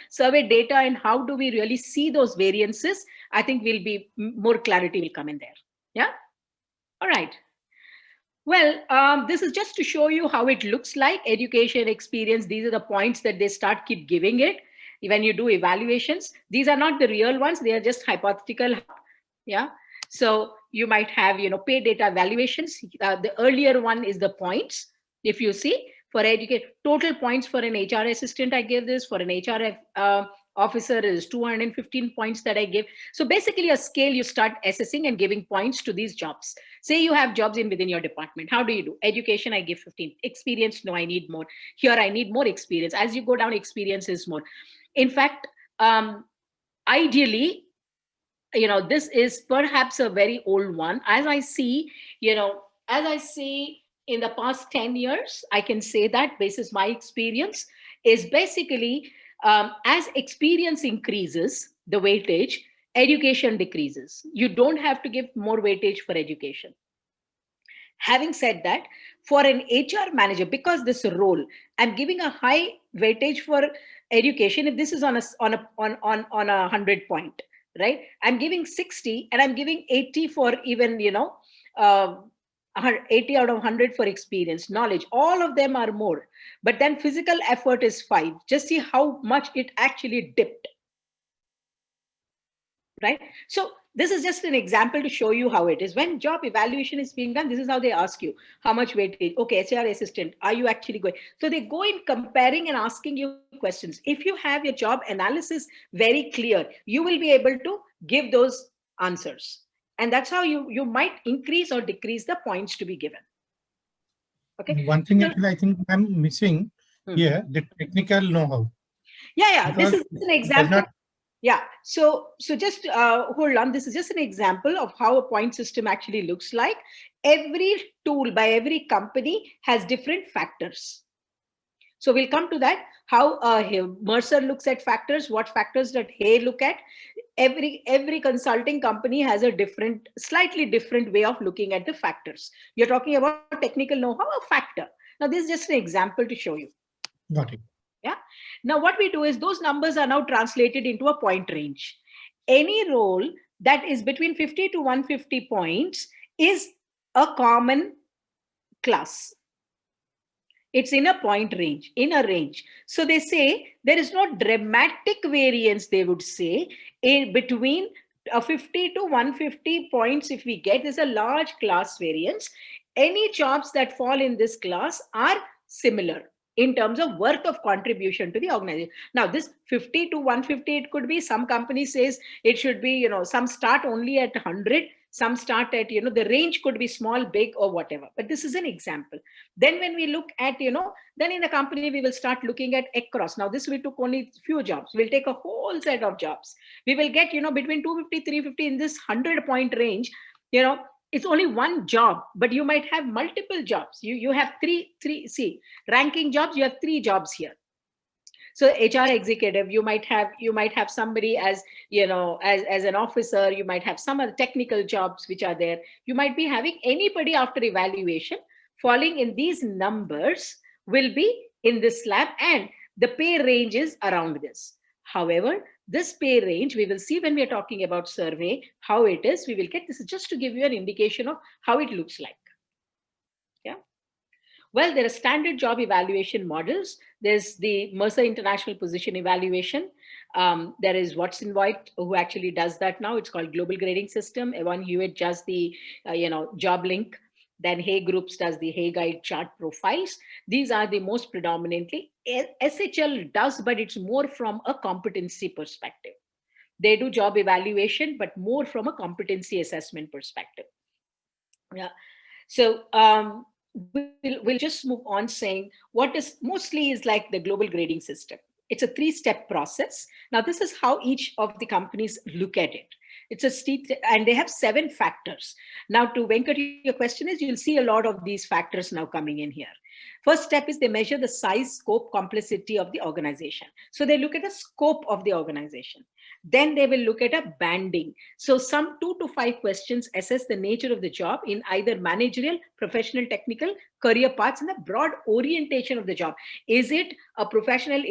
survey data and how do we really see those variances, I think will be more clarity will come in there. Yeah. All right. Well, this is just to show you how it looks like. Education, experience, these are the points that they keep giving it when you do evaluations. These are not the real ones. They are just hypothetical. Yeah. So you might have, pay data evaluations. The earlier one is the points. If you see, for educate, total points for an HR assistant, I give this. For an HR officer is 215 points that I give. So basically a scale you start assessing and giving points to these jobs. Say you have jobs in within your department. How do you do? Education, I give 15. Experience, no, I need more. Here, I need more experience. As you go down, experience is more. In fact, ideally, this is perhaps a very old one. As I see, in the past 10 years, I can say that basis my experience is basically, as experience increases, the weightage, education decreases. You don't have to give more weightage for education. Having said that, for an HR manager, because this role, I'm giving a high weightage for education. If this is on a 100 point, right? I'm giving 60 and I'm giving 80 for even, uh, 80 out of 100 for experience, knowledge. All of them are more. But then physical effort is 5. Just see how much it actually dipped. Right? So this is just an example to show you how it is. When job evaluation is being done, this is how they ask you, how much weightage? Okay, HR assistant, are you actually going? So they go in comparing and asking you questions. If you have your job analysis very clear, you will be able to give those answers. And that's how you might increase or decrease the points to be given. Okay. One thing actually I think I'm missing here, the technical know-how. Yeah. Because this is an example. Yeah, so just hold on. This is just an example of how a point system actually looks like. Every tool by every company has different factors. So we'll come to that, how Mercer looks at factors, what factors that Hay look at. Every consulting company has a slightly different way of looking at the factors. You're talking about technical know-how, a factor. Now, this is just an example to show you. Got it. Yeah. Now, what we do is those numbers are now translated into a point range. Any role that is between 50 to 150 points is a common class. It's in a point range, in a range. So they say there is no dramatic variance, they would say, in between 50 to 150 points. If we get, there's a large class variance. Any jobs that fall in this class are similar in terms of worth of contribution to the organization. Now, this 50 to 150, it could be, some company says it should be, some start only at 100, some start at, the range could be small, big, or whatever. But this is an example. Then when we look at, then in the company, we will start looking at across. Now, this we took only few jobs. We'll take a whole set of jobs. We will get, between 250, 350 in this 100-point range, it's only one job, but you might have multiple jobs. You have three, see, ranking jobs, you have 3 jobs here. So HR executive, you might have somebody as, as an officer, you might have some other technical jobs which are there. You might be having anybody after evaluation falling in these numbers will be in this slab, and the pay range is around this. However, this pay range, we will see when we are talking about survey, how it is. We will get this just to give you an indication of how it looks like. Yeah. Well, there are standard job evaluation models. There's the Mercer International Position Evaluation. There is Watson White, who actually does that now. It's called Global Grading System. Evan Hewitt does the, Job Link. Then Hay Groups does the Hay Guide chart profiles. These are the most predominantly. SHL does, but it's more from a competency perspective. They do job evaluation, but more from a competency assessment perspective. Yeah. So we'll just move on saying what is mostly is like the global grading system. It's a 3-step process. Now, this is how each of the companies look at it. It's a steep, and they have 7 factors. Now, to Venkat, your question is, you'll see a lot of these factors now coming in here. First step is they measure the size, scope, complexity of the organization. So they look at the scope of the organization. Then they will look at a banding. So some 2 to 5 questions assess the nature of the job in either managerial, professional, technical, career paths, and the broad orientation of the job. Is it a professional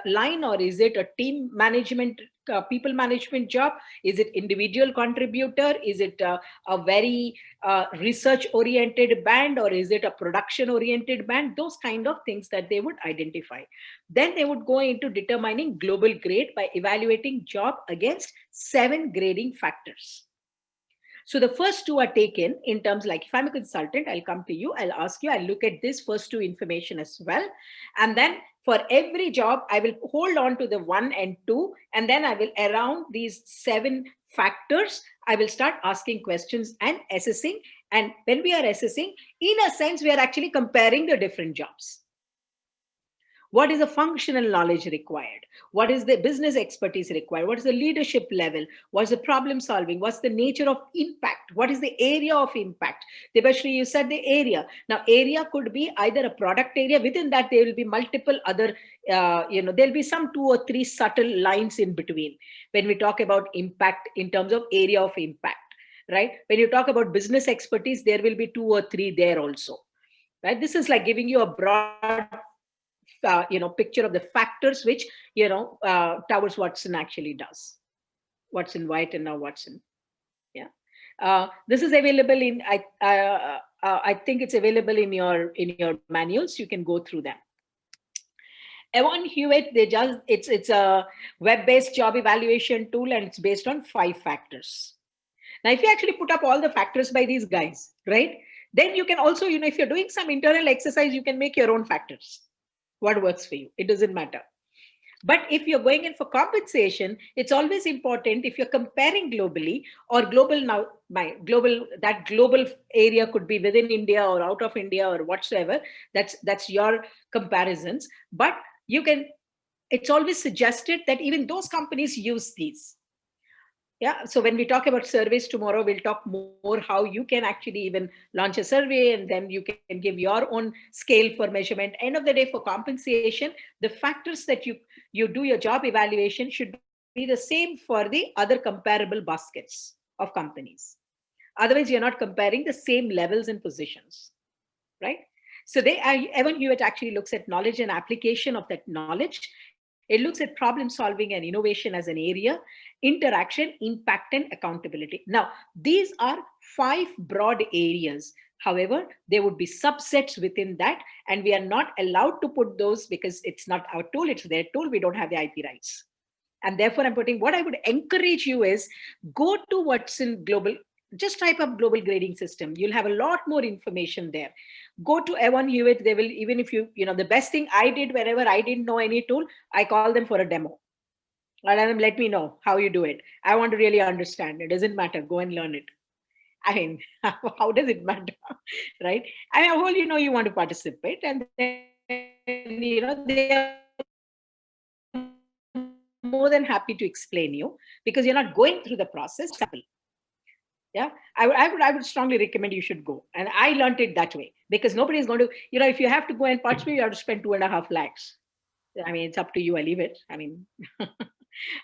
line, or is it a team management, people management job? Is it individual contributor? Is it a very research oriented band, or is it a production oriented band? Those kind of things that they would identify. Then they would go into determining global grade by evaluating job against 7 grading factors. So the first two are taken in terms like if I'm a consultant, I'll come to you, I'll ask you, I'll look at this first two information as well. And then for every job, I will hold on to the 1 and 2, and then I will around these 7 factors, I will start asking questions and assessing. And when we are assessing, in a sense, we are actually comparing the different jobs. What is the functional knowledge required? What is the business expertise required? What is the leadership level? What's the problem solving? What's the nature of impact? What is the area of impact? Debashri, you said the area. Now, area could be either a product area. Within that, there will be multiple other, there'll be some 2 or 3 subtle lines in between when we talk about impact in terms of area of impact, right? When you talk about business expertise, there will be 2 or 3 there also, right? This is like giving you a broad picture of the factors which Towers Watson actually does. Watson White and now Watson. This is available in I think it's available in your manuals. You can go through them. Evan Hewitt, it's a web-based job evaluation tool, and it's based on 5 factors. Now, if you actually put up all the factors by these guys, right, then you can also, if you're doing some internal exercise, you can make your own factors. What works for you? It doesn't matter. But if you're going in for compensation, it's always important if you're comparing globally or global now, that global area could be within India or out of India or whatsoever. That's your comparisons. But it's always suggested that even those companies use these. Yeah. So when we talk about surveys tomorrow, we'll talk more how you can actually even launch a survey, and then you can give your own scale for measurement. End of the day, for compensation, the factors that you do your job evaluation should be the same for the other comparable baskets of companies. Otherwise, you're not comparing the same levels and positions, right? So Evan Hewitt actually looks at knowledge and application of that knowledge. It looks at problem solving and innovation as an area, interaction, impact, and accountability. Now, these are 5 broad areas. However, there would be subsets within that, and we are not allowed to put those because it's not our tool, it's their tool. We don't have the IP rights. And therefore, what I would encourage you is go to Watson Global. Just type up global grading system. You'll have a lot more information there. Go to Evan Hewitt. They will, even if the best thing I did whenever I didn't know any tool, I call them for a demo. I let them let me know how you do it. I want to really understand. It doesn't matter. Go and learn it. I mean, how does it matter, right? I mean, well, you want to participate, and then, they are more than happy to explain you because you're not going through the process. Yeah, I would strongly recommend you should go. And I learned it that way because nobody is going to, if you have to go and participate, you have to spend 2.5 lakhs. I mean, it's up to you. I leave it. I mean,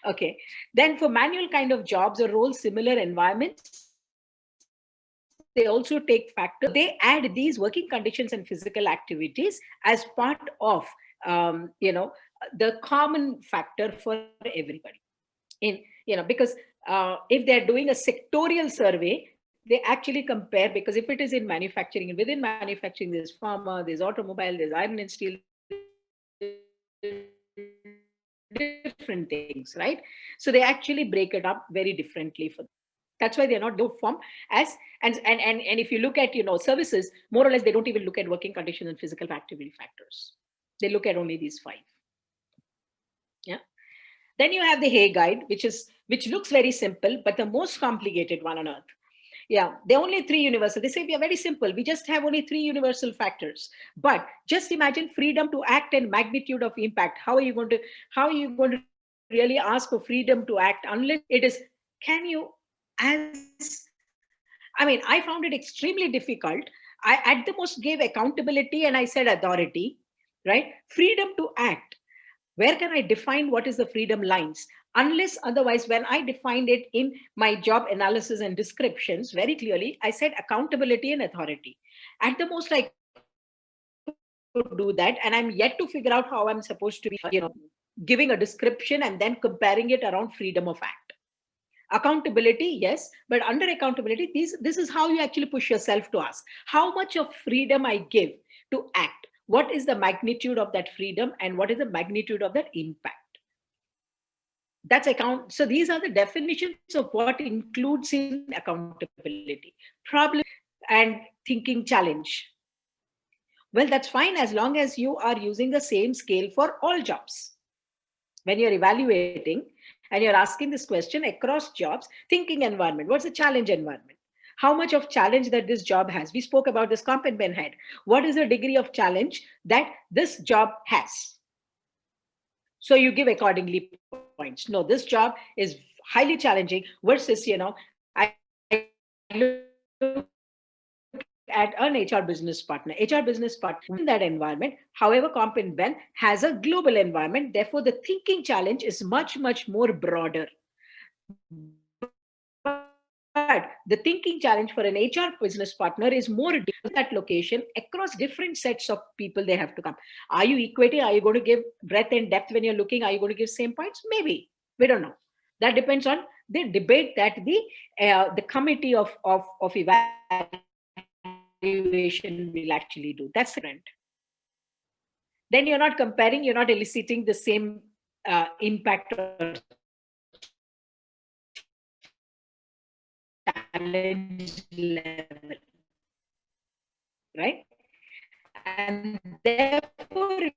okay. Then for manual kind of jobs or roles, similar environments, they also take factors. They add these working conditions and physical activities as part of, the common factor for everybody. Because if they're doing a sectorial survey, they actually compare, because if it is in manufacturing, and within manufacturing, there's pharma, there's automobile, there's iron and steel, different things, right? So they actually break it up very differently for them. That's why they're not do form as and if you look at services, more or less they don't even look at working conditions and physical activity factors. They look at only these 5. Yeah. Then you have the Hay Guide, which looks very simple, but the most complicated one on earth. Yeah, there are only 3 universal. They say we are very simple. We just have only 3 universal factors. But just imagine freedom to act and magnitude of impact. How are you going to really ask for freedom to act unless it is? I found it extremely difficult. I at the most gave accountability and I said authority, right? Freedom to act. Where can I define what is the freedom lines? Unless otherwise, when I defined it in my job analysis and descriptions very clearly, I said accountability and authority. At the most, I could do that. And I'm yet to figure out how I'm supposed to be, giving a description and then comparing it around freedom of act. Accountability, yes, but under accountability, this is how you actually push yourself to ask, how much of freedom I give to act? What is the magnitude of that freedom and what is the magnitude of that impact? That's account. So these are the definitions of what includes in accountability. Problem and thinking challenge. Well, that's fine as long as you are using the same scale for all jobs. When you're evaluating and you're asking this question across jobs, thinking environment, what's the challenge environment? How much of challenge that this job has? We spoke about this comp and Ben head. What is the degree of challenge that this job has? So you give accordingly points. No, this job is highly challenging versus, I look at an HR business partner. HR business partner in that environment, however, comp and Ben has a global environment. Therefore, the thinking challenge is much, much more broader. But the thinking challenge for an HR business partner is more difficult that location across different sets of people they have to come. Are you equating? Are you going to give breadth and depth when you're looking? Are you going to give same points? Maybe. We don't know. That depends on the debate that the committee of evaluation will actually do. That's different. Then you're not comparing, you're not eliciting the same impact or challenge level, right? And therefore,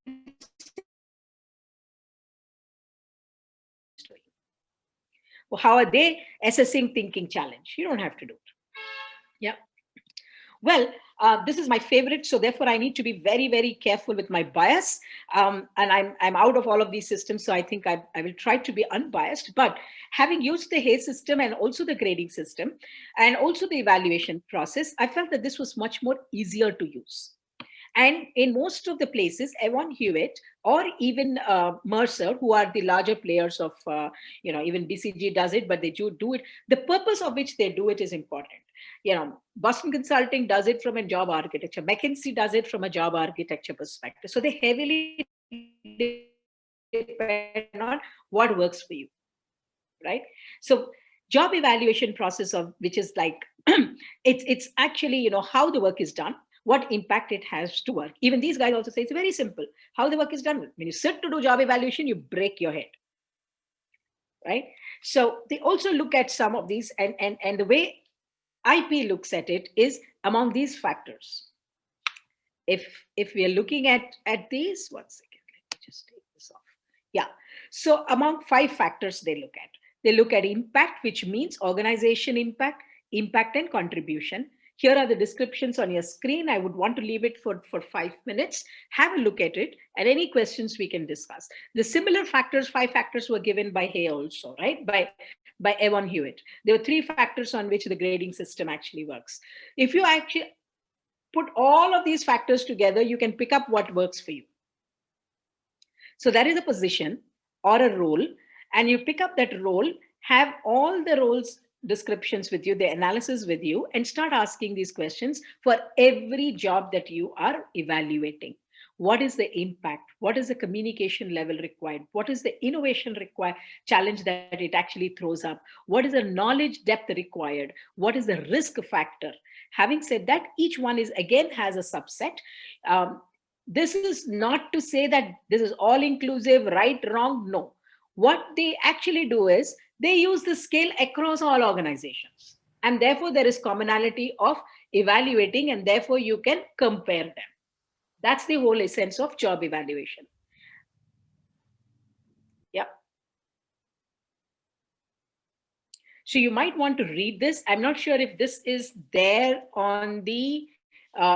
how are they assessing thinking challenge? You don't have to do it. Yeah. Well, this is my favorite, so therefore I need to be very, very careful with my bias. And I'm out of all of these systems, so I think I will try to be unbiased. But having used the Hay system and also the grading system and also the evaluation process, I felt that this was much more easier to use. And in most of the places, Avon Hewitt or even Mercer, who are the larger players of, even BCG does it, but they do it. The purpose of which they do it is important. Boston Consulting does it from a job architecture. McKinsey does it from a job architecture perspective. So they heavily depend on what works for you, right? So job evaluation process of which is like, it's actually, how the work is done, what impact it has to work. Even these guys also say it's very simple. How the work is done. When you sit to do job evaluation, you break your head, right? So they also look at some of these, and the way IP looks at it is among these factors. If we are looking at these, 1 second, let me just take this off. Yeah. So among 5 factors they look at. They look at impact, which means organization impact and contribution. Here are the descriptions on your screen. I would want to leave it for 5 minutes. Have a look at it, and any questions we can discuss. The similar factors, 5 factors were given by Hay also, right? By Avon Hewitt. There were 3 factors on which the grading system actually works. If you actually put all of these factors together, you can pick up what works for you. So that is a position or a role, and you pick up that role, have all the roles descriptions with you, the analysis with you, and start asking these questions for every job that you are evaluating. What is the impact? What is the communication level required? What is the innovation challenge that it actually throws up? What is the knowledge depth required? What is the risk factor? Having said that, each one is again has a subset. This is not to say that this is all inclusive, right, wrong, no. What they actually do is they use the scale across all organizations. And therefore, there is commonality of evaluating, and therefore you can compare them. That's the whole essence of job evaluation. Yeah. So you might want to read this. I'm not sure if this is there on the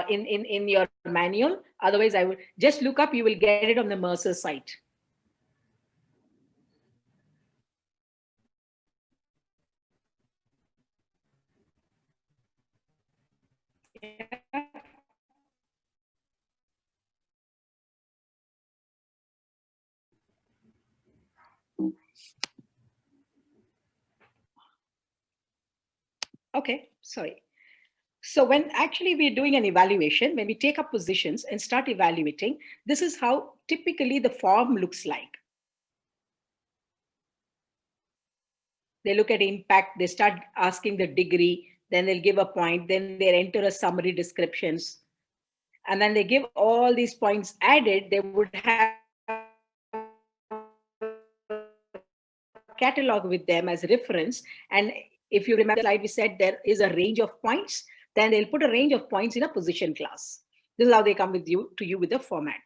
in your manual. Otherwise, I would just look up. You will get it on the Mercer site. Okay, sorry. So when actually we're doing an evaluation, when we take up positions and start evaluating, this is how typically the form looks like. They look at impact, they start asking the degree, then they'll give a point, then they enter a summary descriptions, and then they give all these points added. They would have category. catalog with them as reference. And if you remember the slide, we said there is a range of points. Then they'll put a range of points in a position class. This is how they come with you to you with the format.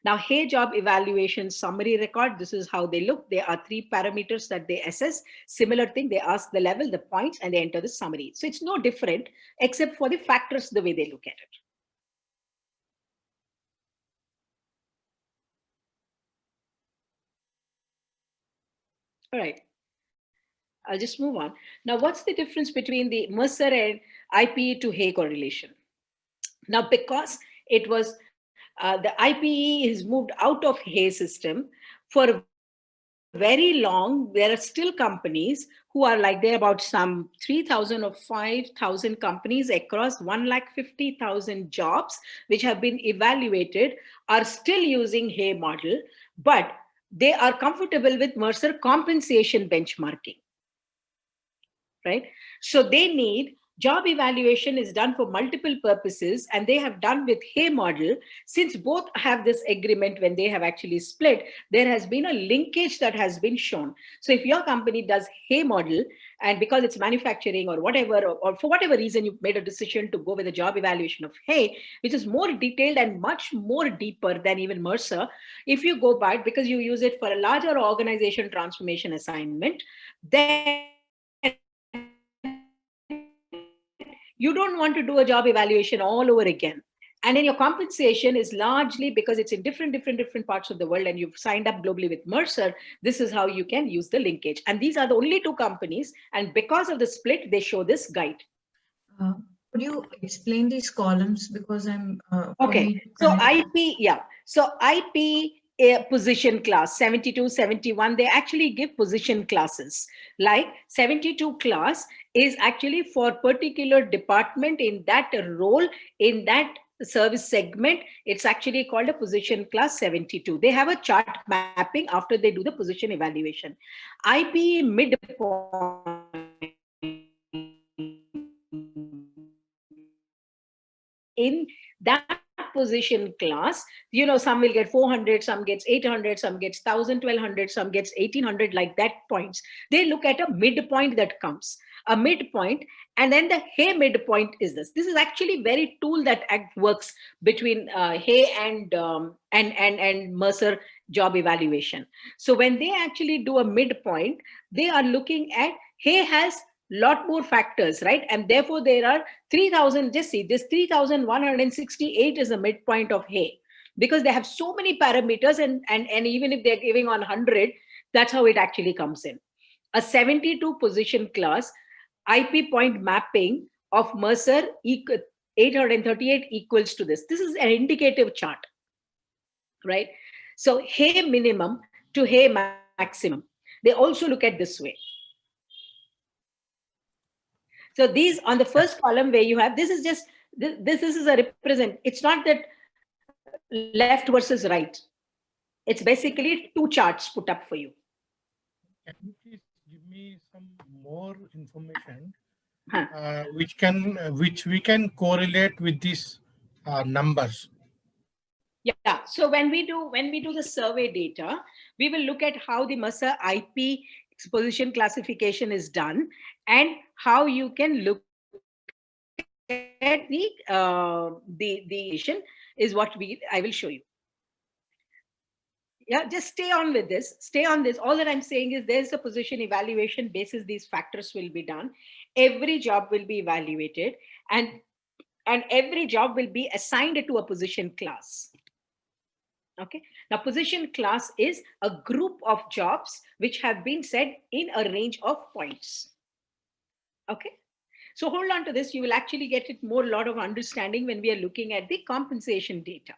Now, Hey Job Evaluation Summary Record, this is how they look. There are 3 parameters that they assess. Similar thing, they ask the level, the points, and they enter the summary. So it's no different, except for the factors, the way they look at it. All right. I'll just move on. Now, what's the difference between the Mercer and IPE to Hay correlation? Now, because it was the IPE has moved out of Hay system for very long, there are still companies who are like, there are about some 3,000 or 5,000 companies across 150,000 jobs, which have been evaluated, are still using Hay model, but they are comfortable with Mercer compensation benchmarking. Right? So they need job evaluation is done for multiple purposes, and they have done with Hay model. Since both have this agreement, when they have actually split, there has been a linkage that has been shown. So if your company does Hay model, and because it's manufacturing or whatever, or for whatever reason you've made a decision to go with a job evaluation of Hay, which is more detailed and much more deeper than even Mercer, if you go by, because you use it for a larger organization transformation assignment, then you don't want to do a job evaluation all over again. And then your compensation is largely, because it's in different parts of the world, and you've signed up globally with Mercer, this is how you can use the linkage. And these are the only 2 companies. And because of the split, they show this guide. Could you explain these columns? Because I'm okay. So IP, yeah. So IP position class 72, 71, they actually give position classes. Like 72 class is actually for particular department in that role, in that service segment. It's actually called a position class 72. They have a chart mapping after they do the position evaluation. IP midpoint in that position class, some will get 400, some gets 800, some gets 1,000, 1,200, some gets 1,800, like that points. They look at a midpoint that comes, a midpoint, and then the Hay midpoint is this. This is actually very tool that works between Hay and Mercer job evaluation. So when they actually do a midpoint, they are looking at Hay has lot more factors, right? And therefore there are 3,000, just see this 3,168 is the midpoint of Hay, because they have so many parameters, and even if they're giving on 100, that's how it actually comes in. A 72 position class, IP point mapping of Mercer 838 equals to this. This is an indicative chart, right? So Hay minimum to Hay maximum. They also look at this way. So these on the first column where you have, this is just, this is a represent. It's not that left versus right. It's basically 2 charts put up for you. Can you please give me some more information, which we can correlate with these numbers? Yeah. So when we do the survey data, we will look at how the Mercer IP position classification is done, and how you can look at the is what I will show you. Yeah, just stay on with this. Stay on this. All that I'm saying is there's a position evaluation basis. These factors will be done. Every job will be evaluated, and every job will be assigned to a position class. Okay. Now, position class is a group of jobs which have been set in a range of points. Okay. So hold on to this. You will actually get it more lot of understanding when we are looking at the compensation data.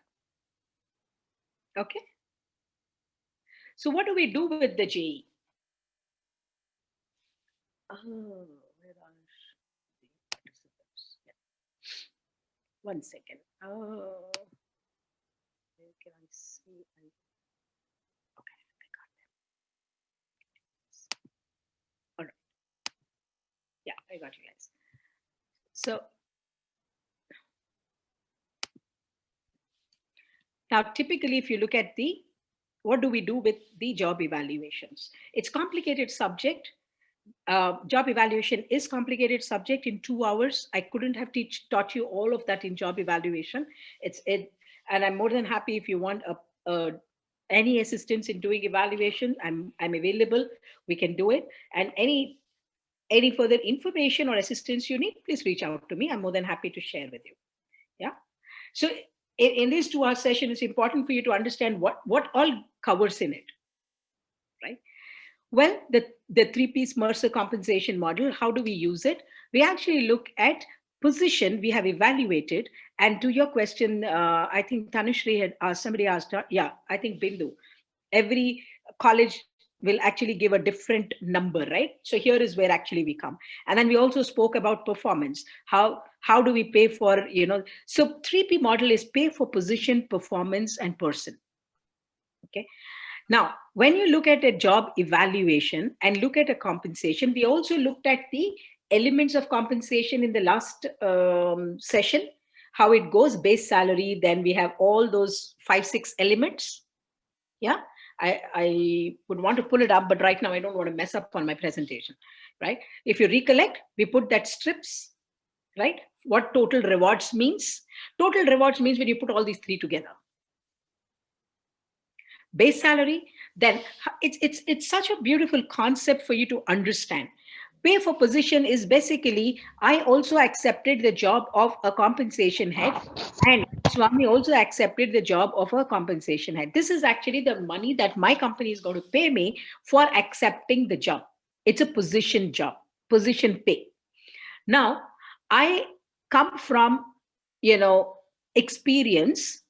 Okay. So what do we do with the JE? Oh, where are the participants? Yeah. 1 second. Oh, where can I see? Okay, I got them. All right. Yeah, I got you guys. So now, typically, if you look at the what do we do with the job evaluations? It's complicated subject. Job evaluation is complicated subject. In 2 hours, I couldn't have taught you all of that in job evaluation. And I'm more than happy if you want any assistance in doing evaluation. I'm available. We can do it. And any further information or assistance you need, please reach out to me. I'm more than happy to share with you. Yeah. So in this 2 hour session, it's important for you to understand what all covers in it, right? Well, the three-piece Mercer compensation model, how do we use it? We actually look at position we have evaluated. And to your question, I think Tanushree had asked, somebody asked, yeah, I think Bindu, every college will actually give a different number, right? So here is where actually we come. And then we also spoke about performance. How do we pay for, so 3P model is pay for position, performance, and person. Okay. Now, when you look at a job evaluation and look at a compensation, we also looked at the elements of compensation in the last session, how it goes, base salary, then we have all those 5-6 elements. Yeah, I would want to pull it up, but right now I don't want to mess up on my presentation, right? If you recollect, we put that strips, right? What total rewards means. Total rewards means when you put all these three together. Base salary, then it's such a beautiful concept for you to understand. Pay for position is basically, I also accepted the job of a compensation head, and Swami also accepted the job of a compensation head. This is actually the money that my company is going to pay me for accepting the job. It's a position job, position pay. Now, I come from, experience.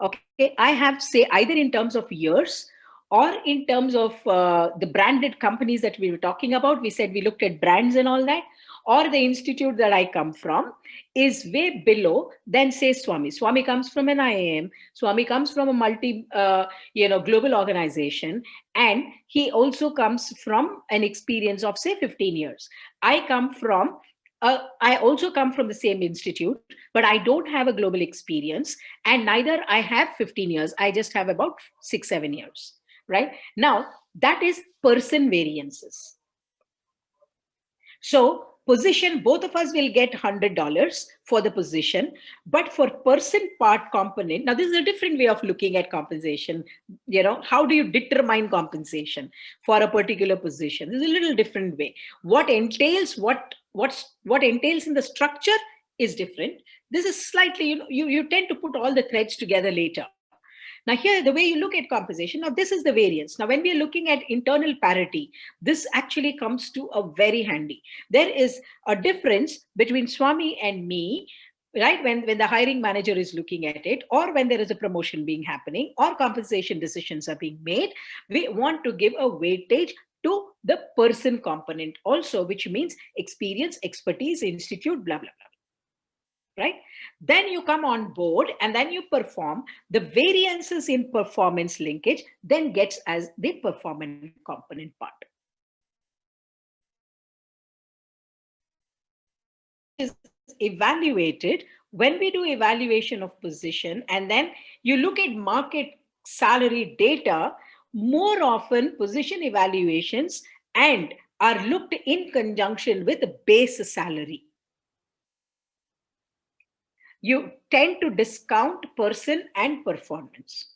Okay, I have, say, either in terms of years or in terms of the branded companies that we were talking about. We said we looked at brands and all that, or the institute that I come from is way below than, say, Swami. Swami comes from an IIM. Swami comes from a global organization, and he also comes from an experience of, say, 15 years. I also come from the same institute, but I don't have a global experience, and neither I have 15 years. I just have about 6-7 years, right? Now, that is person variances. So position, both of us will get $100 for the position, but for person part component, now this is a different way of looking at compensation. How do you determine compensation for a particular position? This is a little different way. What entails what entails in the structure is different. This is slightly, you tend to put all the threads together later. Now here, the way you look at compensation, now this is the variance. Now when we are looking at internal parity, this actually comes to a very handy. There is a difference between Swami and me, right? When the hiring manager is looking at it, or when there is a promotion being happening, or compensation decisions are being made, we want to give a weightage to the person component also, which means experience, expertise, institute, blah, blah, blah. Right? Then you come on board and then you perform. The variances in performance linkage then gets as the performance component part. Is evaluated when we do evaluation of position, and then you look at market salary data. More often position evaluations and are looked in conjunction with the base salary. You tend to discount person and performance.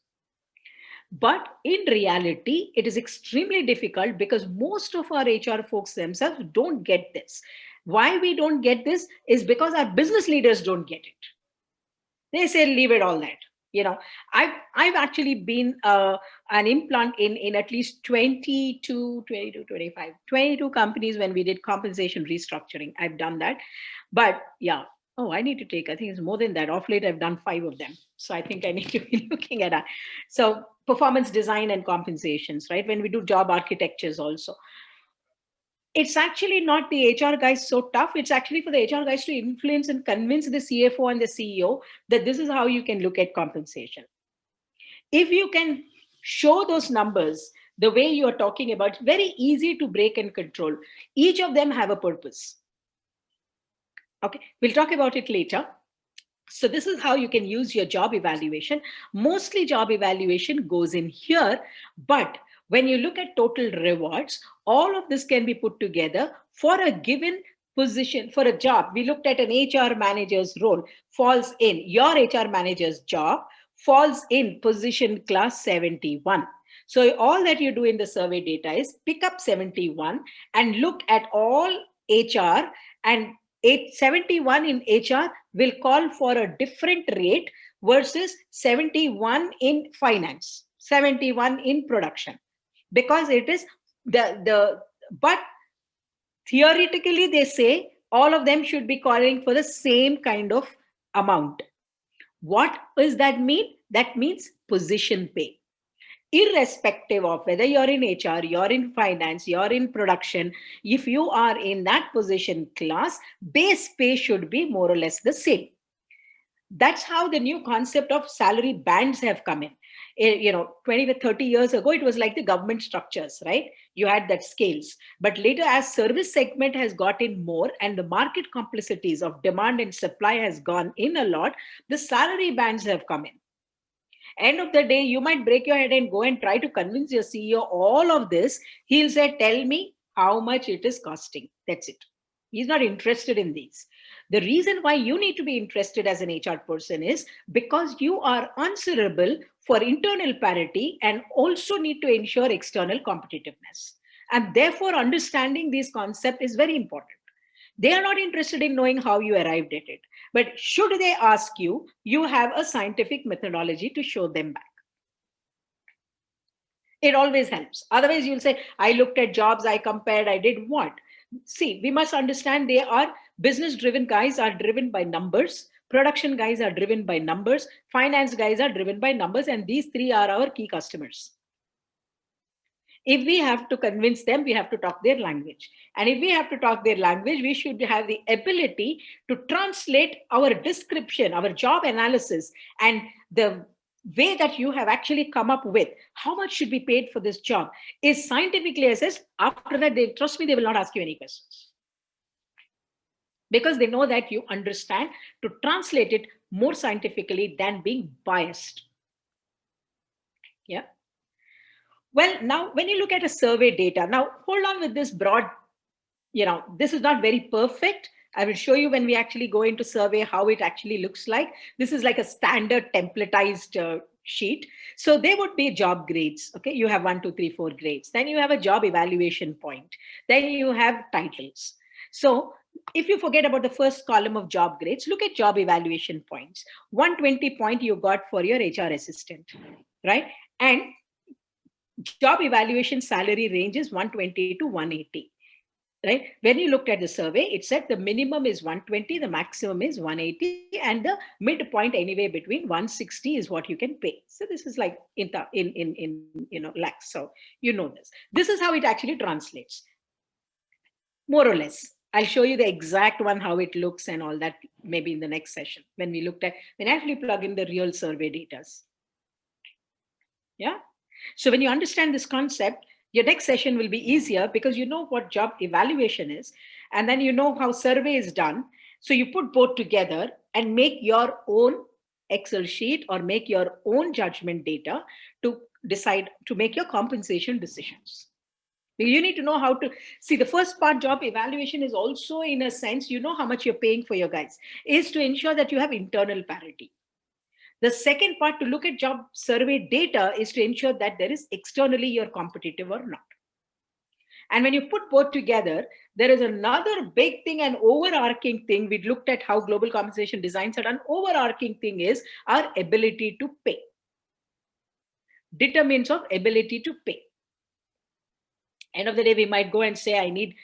But in reality, it is extremely difficult because most of our HR folks themselves don't get this. Why we don't get this is because our business leaders don't get it. They say, leave it all that. I've actually been an implant in at least 22 companies when we did compensation restructuring. I've done that. But yeah, I need to take, I think it's more than that. Off late, I've done 5 of them. So I think I need to be looking at that. So performance design and compensations, right? When we do job architectures also. It's actually not the HR guys so tough. It's actually for the HR guys to influence and convince the CFO and the CEO that this is how you can look at compensation. If you can show those numbers the way you are talking about, it's very easy to break and control. Each of them have a purpose. Okay, we'll talk about it later. So this is how you can use your job evaluation. Mostly job evaluation goes in here, but when you look at total rewards, all of this can be put together for a given position. For a job, we looked at an HR manager's role, falls in your HR manager's job, falls in position class 71. So all that you do in the survey data is pick up 71 and look at all HR, and 71 in HR will call for a different rate versus 71 in finance, 71 in production, because it is but theoretically they say all of them should be calling for the same kind of amount. What does that mean? That means position pay. Irrespective of whether you're in HR, you're in finance, you're in production, if you are in that position class, base pay should be more or less the same. That's how the new concept of salary bands have come in. 20 to 30 years ago, it was like the government structures, right? You had that scales. But later, as service segment has got in more and the market complexities of demand and supply has gone in a lot, the salary bands have come in. End of the day, you might break your head and go and try to convince your CEO all of this. He'll say, tell me how much it is costing. That's it. He's not interested in these. The reason why you need to be interested as an HR person is because you are answerable for internal parity and also need to ensure external competitiveness. And therefore, understanding this concept is very important. They are not interested in knowing how you arrived at it. But should they ask you, you have a scientific methodology to show them back. It always helps. Otherwise, you'll say, I looked at jobs, I compared, I did what? See, we must understand they are business-driven guys are driven by numbers. Production guys are driven by numbers. Finance guys are driven by numbers. And these three are our key customers. If we have to convince them, we have to talk their language. And if we have to talk their language, we should have the ability to translate our description, our job analysis, and the way that you have actually come up with how much should be paid for this job is scientifically assessed. After that, they trust me, they will not ask you any questions. Because they know that you understand to translate it more scientifically than being biased. Yeah. Well, now, when you look at a survey data, now hold on with this broad, this is not very perfect. I will show you when we actually go into survey how it actually looks like. This is like a standard templatized sheet. So there would be job grades. Okay, you have 1, 2, 3, 4 grades. Then you have a job evaluation point. Then you have titles. So if you forget about the first column of job grades, look at job evaluation points. 120 point you got for your HR assistant, right? And job evaluation salary range is 120 to 180, right? When you looked at the survey, it said the minimum is 120, the maximum is 180, and the midpoint anyway between 160 is what you can pay. So this is like in lakhs. So you know this. This is how it actually translates, more or less. I'll show you the exact one, how it looks and all that, maybe in the next session when we actually plug in the real survey data. Yeah. So when you understand this concept, your next session will be easier because you know what job evaluation is, and then you know how survey is done. So you put both together and make your own Excel sheet or make your own judgment data to decide to make your compensation decisions. You need to know how to see the first part. Job evaluation is also, in a sense, you know how much you're paying for your guys, is to ensure that you have internal parity. The second part, to look at job survey data, is to ensure that there is externally you're competitive or not. And when you put both together, there is another big thing, an overarching thing. We looked at how global compensation designs are. An overarching thing is our ability to pay. Determinants of ability to pay. End of the day, we might go and say, I need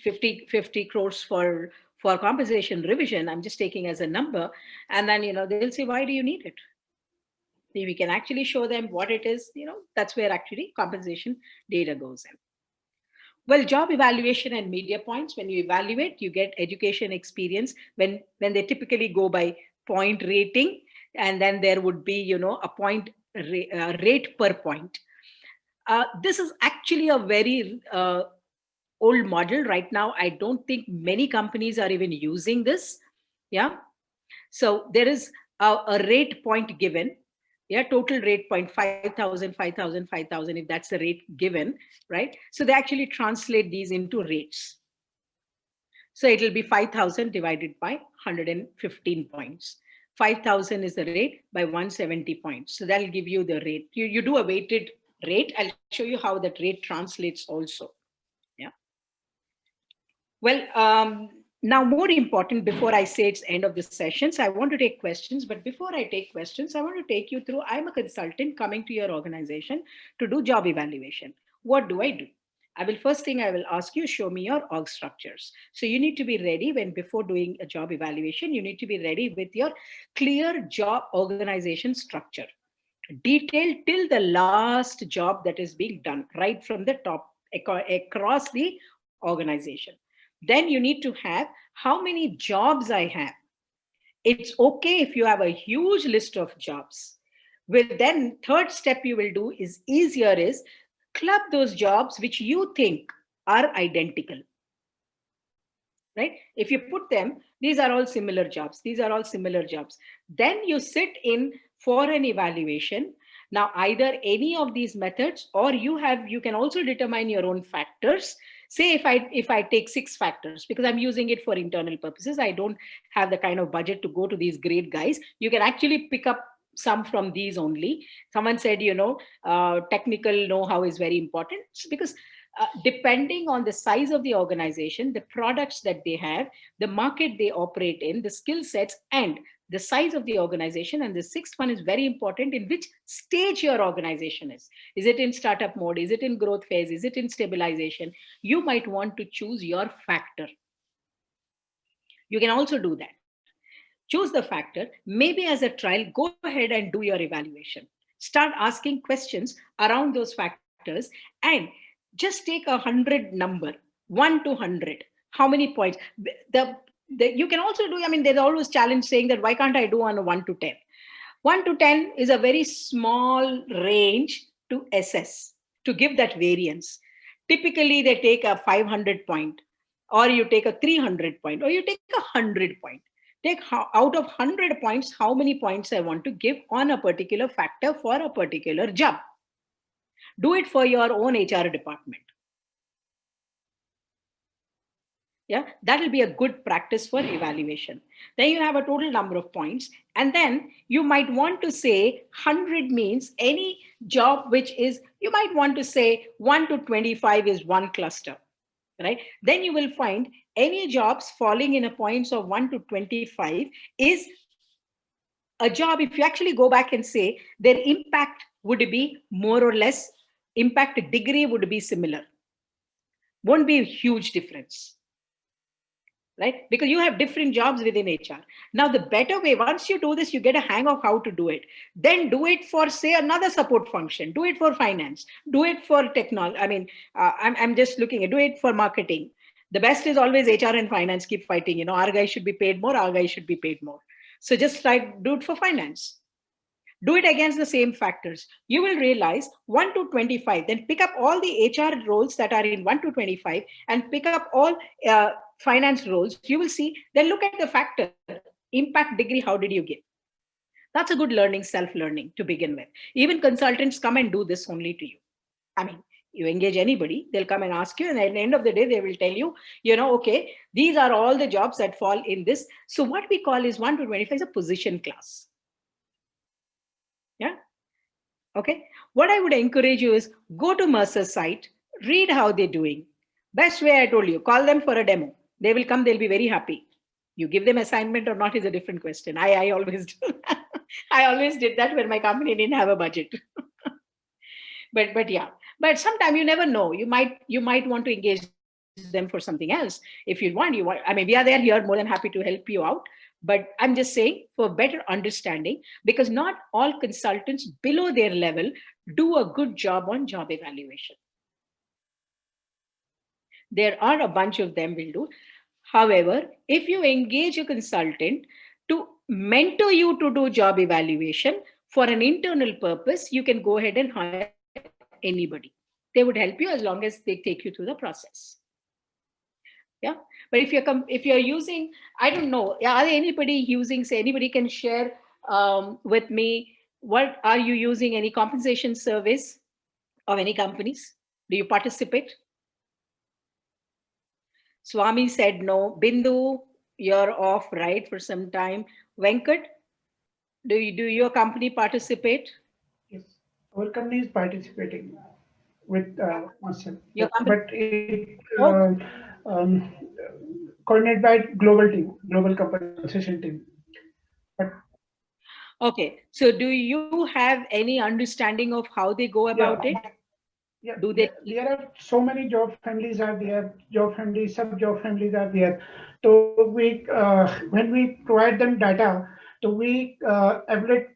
50 crores for compensation revision. I'm just taking as a number. And then, they'll say, why do you need it? We can actually show them what it is, that's where actually compensation data goes in. Well, job evaluation and media points, when you evaluate, you get education experience when they typically go by point rating, and then there would be, a point rate per point. This is actually a very old model. Right now, I don't think many companies are even using this. Yeah. So there is a rate point given. Yeah, total rate point 5,000, 5,000, 5,000, if that's the rate given, right? So they actually translate these into rates. So it will be 5,000 divided by 115 points. 5,000 is the rate by 170 points. So that'll give you the rate. You do a weighted rate. I'll show you how that rate translates also. Yeah. Well, now more important, before I say it's end of the sessions, I want to take questions. But before I take questions, I want to take you through, I'm a consultant coming to your organization to do job evaluation. What do I do? First thing I will ask you, show me your org structures. So you need to be ready when before doing a job evaluation, you need to be ready with your clear job organization structure, detailed till the last job that is being done, right from the top across the organization. Then you need to have how many jobs I have. It's okay if you have a huge list of jobs. Well, then third step you will do is easier is club those jobs which you think are identical. Right? If you put them, these are all similar jobs. These are all similar jobs. Then you sit in for an evaluation. Now, either any of these methods, or you can also determine your own factors. Say if I take 6 factors, because I'm using it for internal purposes, I don't have the kind of budget to go to these great guys. You can actually pick up some from these only. Someone said, technical know-how is very important, because depending on the size of the organization, the products that they have, the market they operate in, the skill sets, and the size of the organization. And the sixth one is very important, in which stage your organization is. Is it in startup mode? Is it in growth phase? Is it in stabilization? You might want to choose your factor. You can also do that. Choose the factor, maybe as a trial, go ahead and do your evaluation. Start asking questions around those factors, and just take 100 number, 1 to 100. How many points? You can also do, there's always challenge saying that, why can't I do on a 1 to 10? 1 to 10 is a very small range to assess, to give that variance. Typically, they take a 500 point, or you take a 300 point, or you take a 100 point. Take out of 100 points, how many points I want to give on a particular factor for a particular job. Do it for your own HR department. Yeah, that will be a good practice for evaluation. Then you have a total number of points. And then you might want to say 100 means any job which is, you might want to say 1 to 25 is one cluster, right? Then you will find any jobs falling in a points of 1 to 25 is a job, if you actually go back and say, their impact would be more or less, impact degree would be similar. Won't be a huge difference, right? Because you have different jobs within HR. Now, the better way, once you do this, you get a hang of how to do it. Then do it for, say, another support function. Do it for finance. Do it for technology. I'm just looking at, do it for marketing. The best is always HR and finance keep fighting. Our guys should be paid more, our guys should be paid more. So just do it for finance. Do it against the same factors. You will realize 1 to 25, then pick up all the HR roles that are in 1 to 25 and pick up all finance roles. You will see, then look at the factor, impact degree, how did you give? That's a good learning, self-learning to begin with. Even consultants come and do this only to you. You engage anybody, they'll come and ask you, and at the end of the day, they will tell you, okay, these are all the jobs that fall in this. So what we call is 1 to 25 is a position class. Yeah. Okay. What I would encourage you is go to Mercer's site, read how they're doing. Best way I told you, call them for a demo. They will come, they'll be very happy. You give them assignment or not is a different question. I always do. I always did that when my company didn't have a budget. But yeah. But sometimes you never know. You might want to engage them for something else. If you want, we are there here, more than happy to help you out. But I'm just saying for better understanding, because not all consultants below their level do a good job on job evaluation. There are a bunch of them will do. However, if you engage a consultant to mentor you to do job evaluation for an internal purpose, you can go ahead and hire anybody. They would help you as long as they take you through the process. Yeah, but if you're using, I don't know, are there anybody using, say, anybody can share with me, what are you using, any compensation service of any companies? Do you participate? Swami said no. Bindu, you're off, right, for some time. Venkat, do your company participate? Yes, our company is participating with myself, Your company? but it Oh, um, coordinated by global team, global compensation team. But okay. So do you have any understanding of how they go yeah, about it? yeah, Do they? there are so many job families are there, job families, sub job families are there. So we when we provide them data, so we evaluate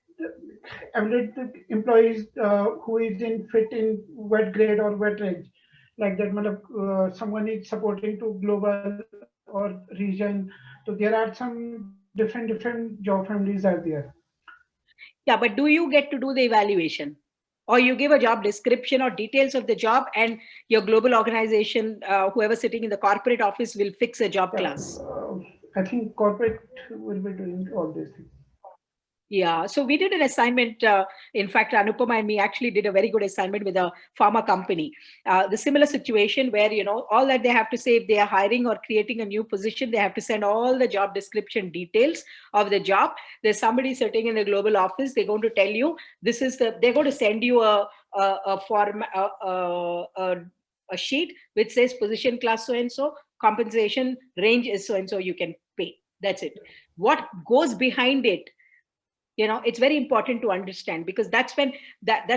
the employees who is in fit in wet grade or wet range, like that. Matlab, someone is supporting to global or region. So there are some different job families are there. Yeah, but do you get to do the evaluation? Or you give a job description or details of the job, and your global organization, whoever sitting in the corporate office, will fix a job Yeah, class. I think corporate will be doing all these things. Yeah, so we did an assignment. In fact, Anupama and me actually did a very good assignment with a pharma company. The similar situation where, all that they have to say, if they are hiring or creating a new position, they have to send all the job description details of the job. There's somebody sitting in the global office. They're going to tell you they're going to send you a form, a sheet which says position class so and so, compensation range is so and so, you can pay. That's it. What goes behind it, it's very important to understand, because that's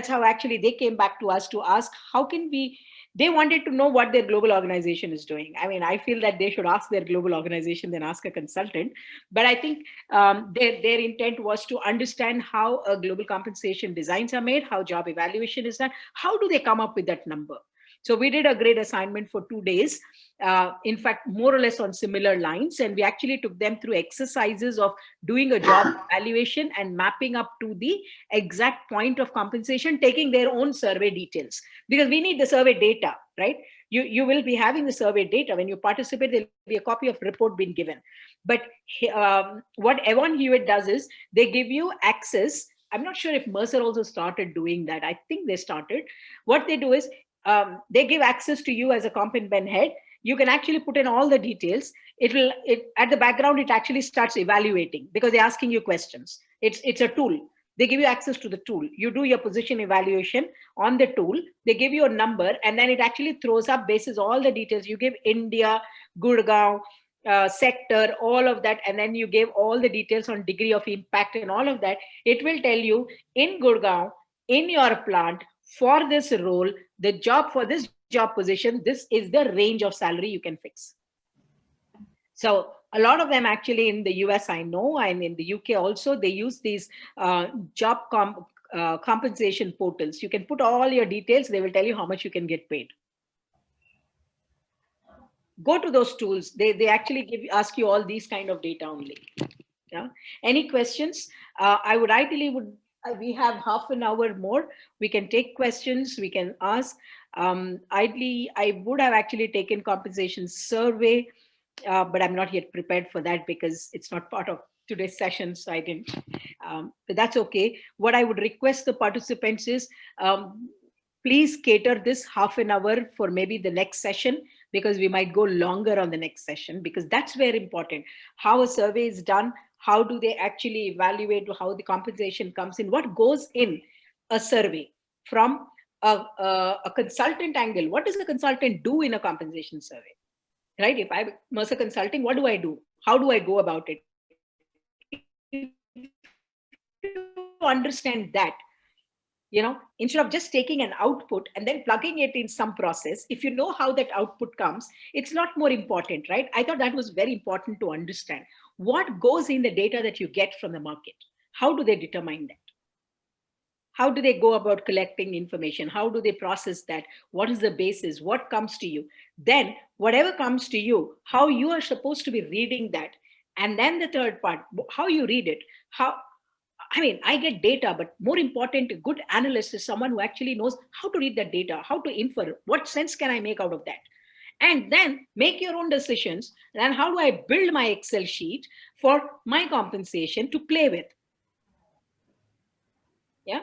how actually they came back to us to ask how can we. They wanted to know what their global organization is doing. I mean, I feel that they should ask their global organization than ask a consultant, but I think their intent was to understand how global compensation designs are made, how job evaluation is done, how do they come up with that number. So we did a great assignment for 2 days, in fact, more or less on similar lines. And we actually took them through exercises of doing a job evaluation and mapping up to the exact point of compensation, taking their own survey details, because we need the survey data, right? You will be having the survey data when you participate. There'll be a copy of report being given. But what Evan Hewitt does is they give you access. I'm not sure if Mercer also started doing that. I think they started. What they do is they give access to you as a comp and ben head. You can actually put in all the details. It at the background, it actually starts evaluating because they're asking you questions. It's a tool. They give you access to the tool. You do your position evaluation on the tool. They give you a number, and then it actually throws up basis all the details. You give India, Gurgaon, sector, all of that, and then you give all the details on degree of impact and all of that. It will tell you in Gurgaon, in your plant, for this role, the job for this job position, this is the range of salary you can fix. So a lot of them actually in the US, I know, and in the UK also, they use these job compensation portals. You can put all your details. They will tell you how much you can get paid. Go to those tools. They actually ask you all these kind of data only. Yeah. Any questions? I would ideally we have half an hour more. We can take questions. We can ask. Ideally, I would have actually taken compensation survey, but I'm not yet prepared for that because it's not part of today's session, so I didn't. But that's okay. What I would request the participants is, please cater this half an hour for maybe the next session, because we might go longer on the next session, because that's very important. How a survey is done, how do they actually evaluate, how the compensation comes in, what goes in a survey from a consultant angle. What does a consultant do in a compensation survey, right? If I'm Mercer Consulting, what do I do? How do I go about it? If you understand that, instead of just taking an output and then plugging it in some process, if you know how that output comes, it's a lot more important, right? I thought that was very important to understand. What goes in the data that you get from the market? How do they determine that? How do they go about collecting information? How do they process that? What is the basis? What comes to you? Then, whatever comes to you, how you are supposed to be reading that. And then the third part, how you read it. I get data, but more important, a good analyst is someone who actually knows how to read that data, how to infer, what sense can I make out of that? and then make your own decisions. And how do I build my Excel sheet for my compensation to play with? Yeah,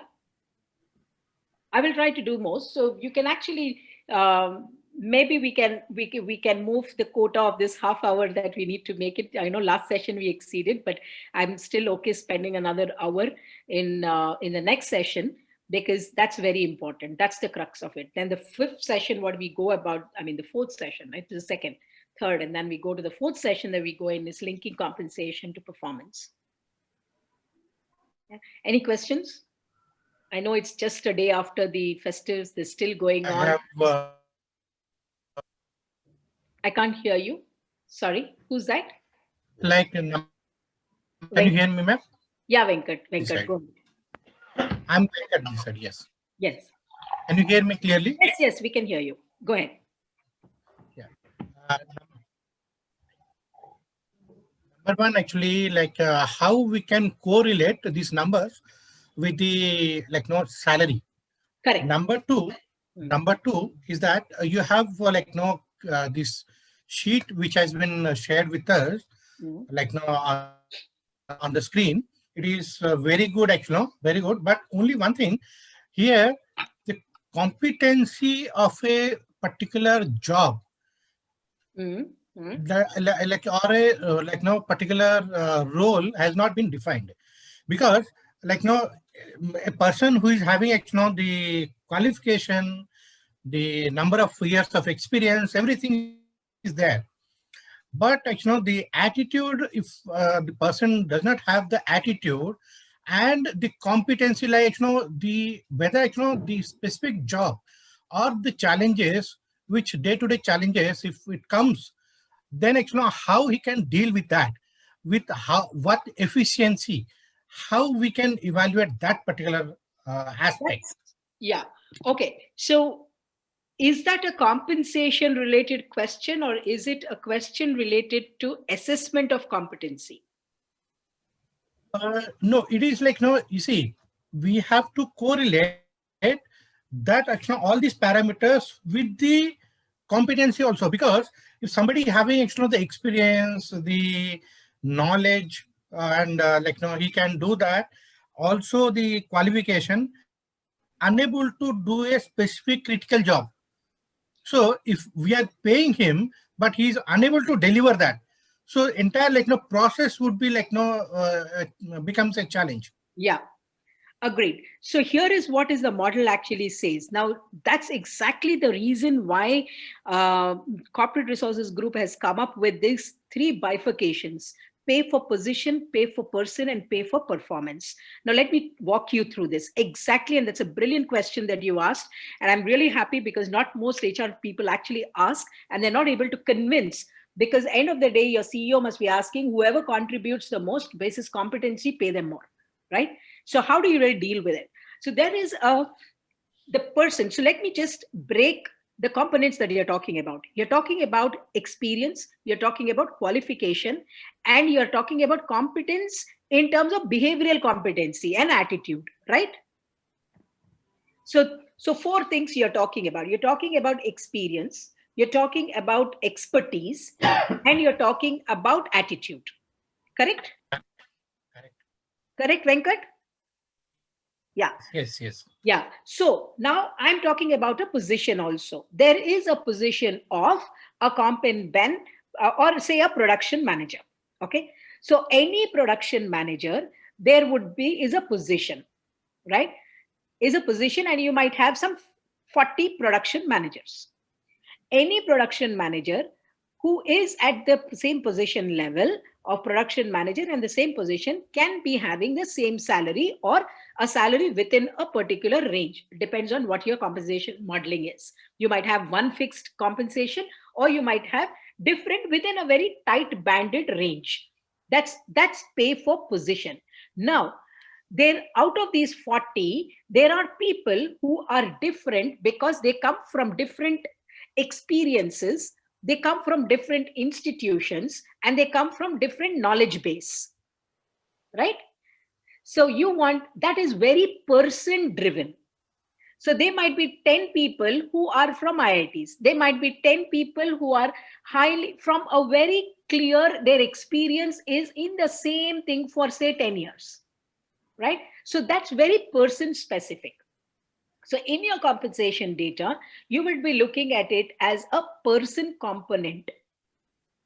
I will try to do most. So you can actually, maybe we can move the quota of this half hour that we need to make it. I know last session we exceeded, but I'm still okay spending another hour in the next session, because that's very important. That's the crux of it. Then the fifth session, what we go about, I mean the fourth session, right? The second, third, and then we go to the fourth session that we go in is linking compensation to performance. Yeah. Any questions? I know it's just a day after the festives. They're still going I on. have I can't hear you. Sorry. Who's that? like can you hear me, ma'am? Yeah, Venkat. This Venkat, side. go ahead. I'm Venkat this side. Yes. Yes. Can you hear me clearly? Yes, yes, we can hear you. Go ahead. Yeah. Number one, actually, like how we can correlate these numbers with the salary. Correct. Number two is that you have this sheet which has been shared with us, on the screen. It is very good, actually, very good. But only one thing here, the competency of a particular job, particular role has not been defined, because a person who is having the qualification, the number of years of experience, everything is there. But the attitude, if the person does not have the attitude and the competency, the whether the specific job or the challenges, which day-to-day challenges, if it comes, then how he can deal with that, with what efficiency, how we can evaluate that particular aspect. Yeah. Okay. So is that a compensation related question, or is it a question related to assessment of competency? No, it is you see, we have to correlate that all these parameters with the competency also, because if somebody having the experience, the knowledge, and he can do that, also the qualification, unable to do a specific critical job. So if we are paying him, but he is unable to deliver that, so entire process would be becomes a challenge. Yeah. Agreed. So here is what is the model actually says. Now, that's exactly the reason why Corporate Resources Group has come up with these three bifurcations: pay for position, pay for person, and pay for performance. Now, let me walk you through this exactly. And that's a brilliant question that you asked. And I'm really happy, because not most HR people actually ask, and they're not able to convince. Because end of the day, your CEO must be asking whoever contributes the most basis competency, pay them more, right? So how do you really deal with it? So there is the person. So let me just break the components that you're talking about. You're talking about experience, you're talking about qualification, and you're talking about competence in terms of behavioral competency and attitude, right? So four things you're talking about. You're talking about experience, you're talking about expertise, and you're talking about attitude. Correct? Correct, Venkat? Yeah. Yes. Yeah. So now I'm talking about a position also. There is a position of a comp and ben, or say a production manager. Okay. So any production manager, there would be is a position, right? Is a position, and you might have some 40 production managers. Any production manager who is at the same position level of production manager and the same position can be having the same salary, or a salary within a particular range. Depends on what your compensation modeling is. You might have one fixed compensation, or you might have different within a very tight banded range. That's pay for position. Now, there out of these 40, there are people who are different because they come from different experiences, they come from different institutions, and they come from different knowledge base, right? So you want, that is very person driven. So there might be 10 people who are from IITs. There might be 10 people who are highly from a very clear, their experience is in the same thing for say 10 years, right? So that's very person specific. So in your compensation data, you will be looking at it as a person component.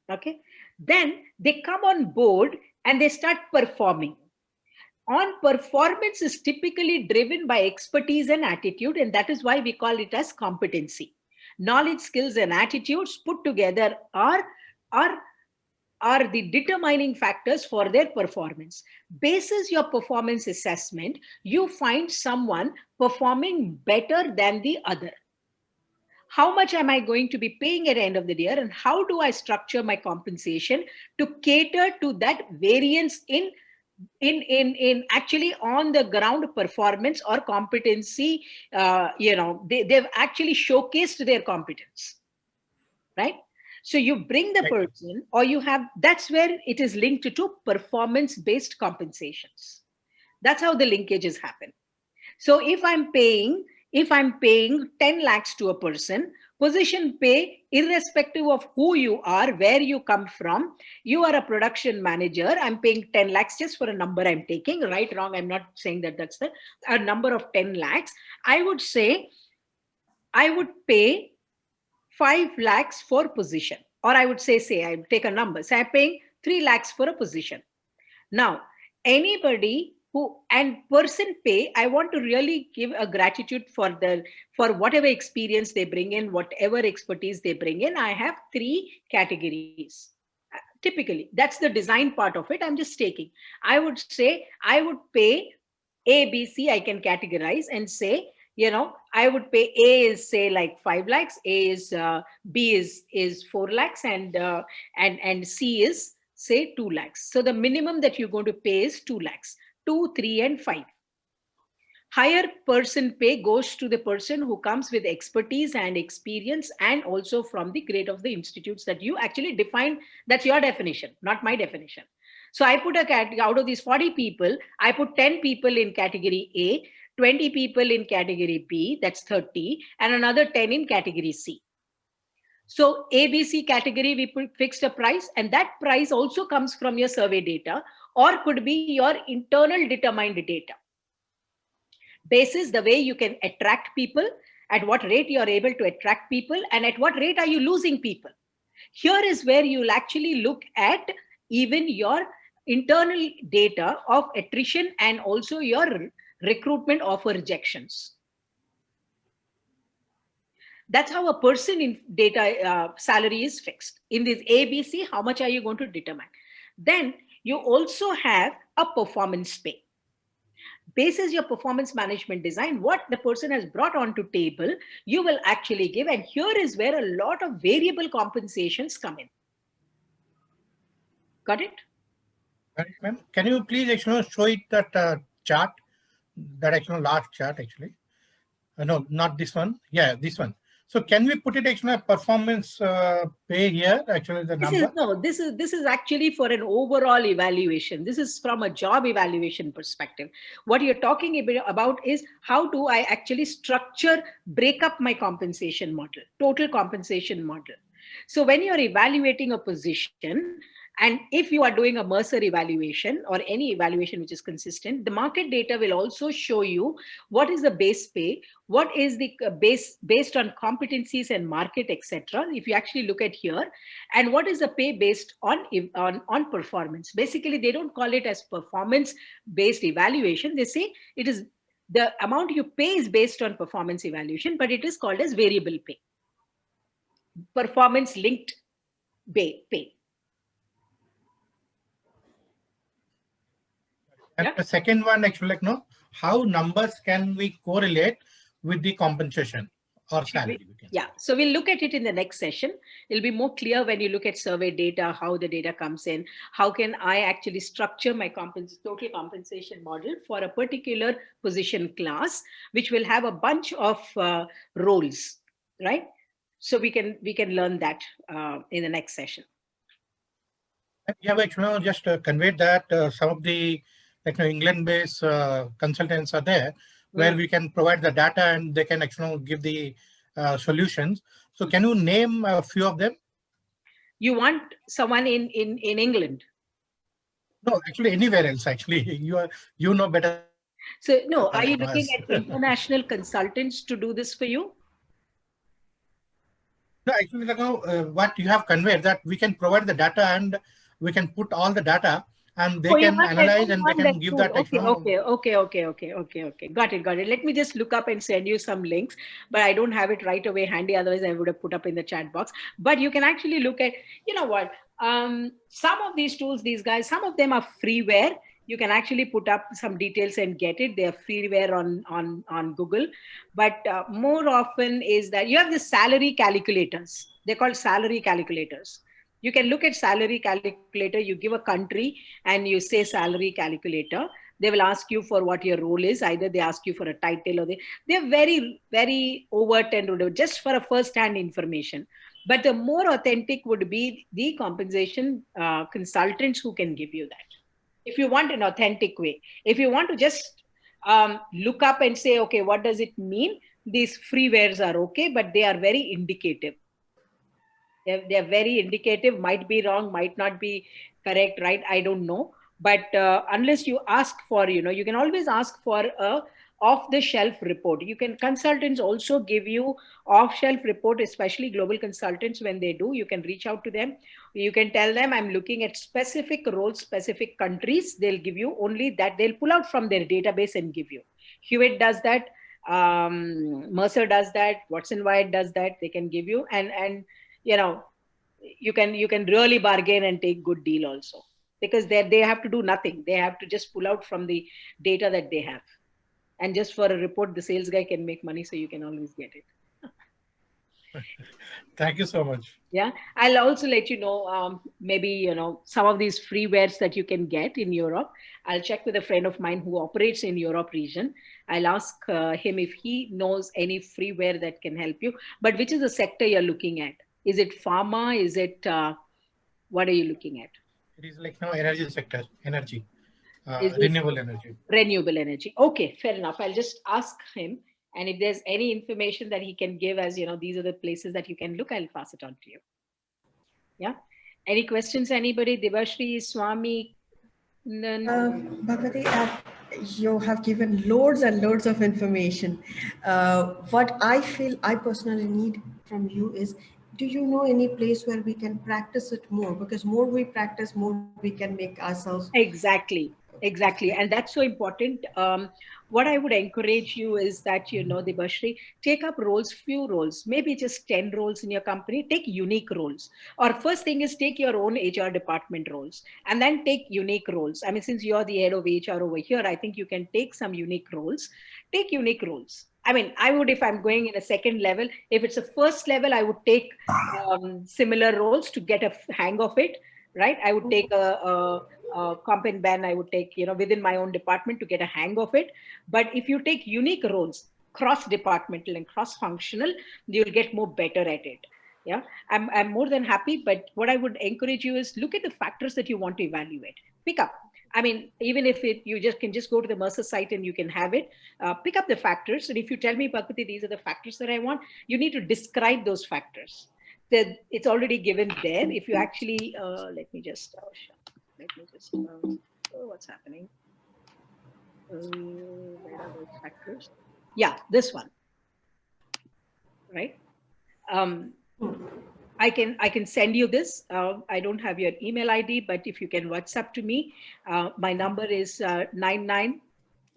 Okay. Then they come on board and they start performing. On performance is typically driven by expertise and attitude, and that is why we call it as competency. Knowledge, skills, and attitudes put together are are the determining factors for their performance. Basis your performance assessment, you find someone performing better than the other. How much am I going to be paying at the end of the year, and how do I structure my compensation to cater to that variance in actually on the ground performance or competency? They've actually showcased their competence, right? So you bring the person, or you have, that's where it is linked to performance based compensations. That's how the linkages happen. So if I'm paying 10 lakhs to a person, position pay, irrespective of who you are, where you come from, you are a production manager, I'm paying 10 lakhs just for a number I'm taking, right, wrong, I'm not saying that that's a number of 10 lakhs. I would say I would pay 5 lakhs for position, or I would say I take a number, say I'm paying 3 lakhs for a position. Now, anybody who and person pay, I want to really give a gratitude for whatever experience they bring in, whatever expertise they bring in. I have 3 categories. Typically, that's the design part of it. I'm just taking. I would say I would pay A, B, C. I can categorize and say, I would pay A is say like 5 lakhs, A is B is 4 lakhs, and C is say 2 lakhs. So the minimum that you're going to pay is 2 lakhs, 2, 3, and 5. Higher person pay goes to the person who comes with expertise and experience, and also from the grade of the institutes that you actually define. That's your definition, not my definition. So I put out of these 40 people, I put 10 people in category A, 20 people in category B, that's 30, and another 10 in category C. So ABC category, we fixed a price, and that price also comes from your survey data, or could be your internal determined data. Basis the way you can attract people, at what rate you are able to attract people, and at what rate are you losing people. Here is where you'll actually look at even your internal data of attrition and also your recruitment offer rejections. That's how a person in data salary is fixed. In this ABC, how much are you going to determine? Then you also have a performance pay. Basis your performance management design, what the person has brought onto table, you will actually give. And here is where a lot of variable compensations come in. Got it? Right, ma'am. Can you please show it that chart, that last chart actually? No, not this one. Yeah, this one. So can we put it a performance pay here? Actually, the number. This is actually for an overall evaluation. This is from a job evaluation perspective. What you're talking about is how do I actually break up my compensation model, total compensation model. So when you're evaluating a position, and if you are doing a Mercer evaluation or any evaluation which is consistent, the market data will also show you what is the base pay, what is the based on competencies and market, etc. If you actually look at here, and what is the pay based on performance. Basically, they don't call it as performance-based evaluation. They say it is the amount you pay is based on performance evaluation, but it is called as variable pay, performance-linked pay. And the second one, actually, how numbers can we correlate with the compensation or salary? Yeah, so we'll look at it in the next session. It'll be more clear when you look at survey data, how the data comes in, how can I actually structure my total compensation model for a particular position class, which will have a bunch of roles, right? So we can learn that in the next session. Yeah, but just conveyed that some of the England-based consultants are there where we can provide the data and they can actually give the solutions. So can you name a few of them? You want someone in England? No, actually anywhere else. Actually, you know better than us. So no, are you looking at international consultants to do this for you? No, actually, what you have conveyed, that we can provide the data and we can put all the data and they can analyze and they can give that. Okay. Got it. Let me just look up and send you some links, but I don't have it right away handy. Otherwise, I would have put up in the chat box. But you can actually look at, you know what, some of these tools, these guys, some of them are freeware. You can actually put up some details and get it. They're freeware on Google. But more often is that you have the salary calculators. They're called salary calculators. You can look at salary calculator, you give a country and you say salary calculator. They will ask you for what your role is. Either they ask you for a title or they're very, very overt and rude, just for a first-hand information. But the more authentic would be the compensation consultants who can give you that. If you want an authentic way, if you want to just look up and say, okay, what does it mean? These freewares are okay, but they are very indicative. They're very indicative, might be wrong, might not be correct, right? I don't know. But unless you ask for, you can always ask for a off-the-shelf report. Consultants also give you off-shelf report, especially global consultants. When they do, you can reach out to them. You can tell them, I'm looking at specific roles, specific countries. They'll give you only that. They'll pull out from their database and give you. Hewitt does that. Mercer does that. Watson Wyatt does that. They can give you, and you can really bargain and take good deal also, because they have to do nothing. They have to just pull out from the data that they have. And just for a report, the sales guy can make money, so you can always get it. Thank you so much. Yeah, I'll also let you know, maybe, some of these freewares that you can get in Europe. I'll check with a friend of mine who operates in Europe region. I'll ask him if he knows any freeware that can help you. But which is the sector you're looking at? Is it pharma? Is it, what are you looking at? It is like energy sector, energy. Renewable energy. Renewable energy. Okay, fair enough. I'll just ask him. And if there's any information that he can give as, these are the places that you can look, I'll pass it on to you. Yeah. Any questions, anybody? Devashri, Swami? Bhagwati, you have given loads and loads of information. What I personally need from you is, do you know any place where we can practice it more? Because more we practice, more we can make ourselves. Exactly. And that's so important. What I would encourage you is that, Debashri, take up few roles, maybe just 10 roles in your company, take unique roles. Or first thing is take your own HR department roles and then take unique roles. I mean, since you're the head of HR over here, I think you can take some unique roles. Take unique roles. I mean, I would, if I'm going in a second level, if it's a first level, I would take similar roles to get a hang of it, right? I would take a comp and ben, I would take, within my own department to get a hang of it. But if you take unique roles, cross-departmental and cross-functional, you'll get more better at it. Yeah, I'm more than happy. But what I would encourage you is look at the factors that you want to evaluate. Pick up. I mean, even if you can just go to the Mercer site and you can have it, pick up the factors. And if you tell me, Bhagwati, these are the factors that I want, you need to describe those factors. It's already given there. If you actually, let me just, what's happening? Where are those factors? Yeah, this one, right? I can send you this. I don't have your email ID, but if you can WhatsApp to me, my number is 991.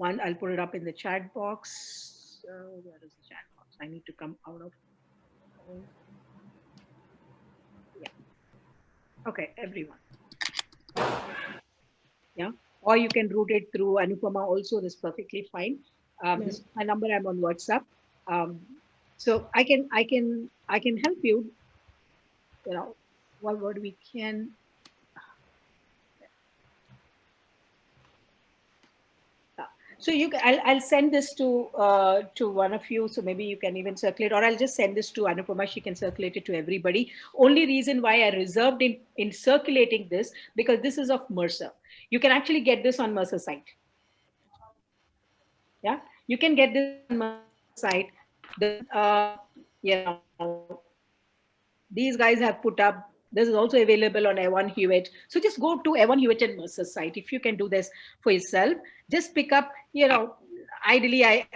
I'll put it up in the chat box. Where is the chat box? I need to come out of. Yeah. Okay, everyone. Yeah. Or you can route it through Anupama also. That's perfectly fine. This is my number. I'm on WhatsApp. So I can help you. What we can. So I'll send this to one of you. So maybe you can even circulate, or I'll just send this to Anupama. She can circulate it to everybody. Only reason why I reserved in circulating this, because this is of Mercer. You can actually get this on Mercer site. Yeah, You can get this on Mercer's site. You know, these guys have put up. This is also available on Evan Hewitt. So just go to Evan Hewitt and Mercer's site if you can do this for yourself. Just pick up. Ideally, I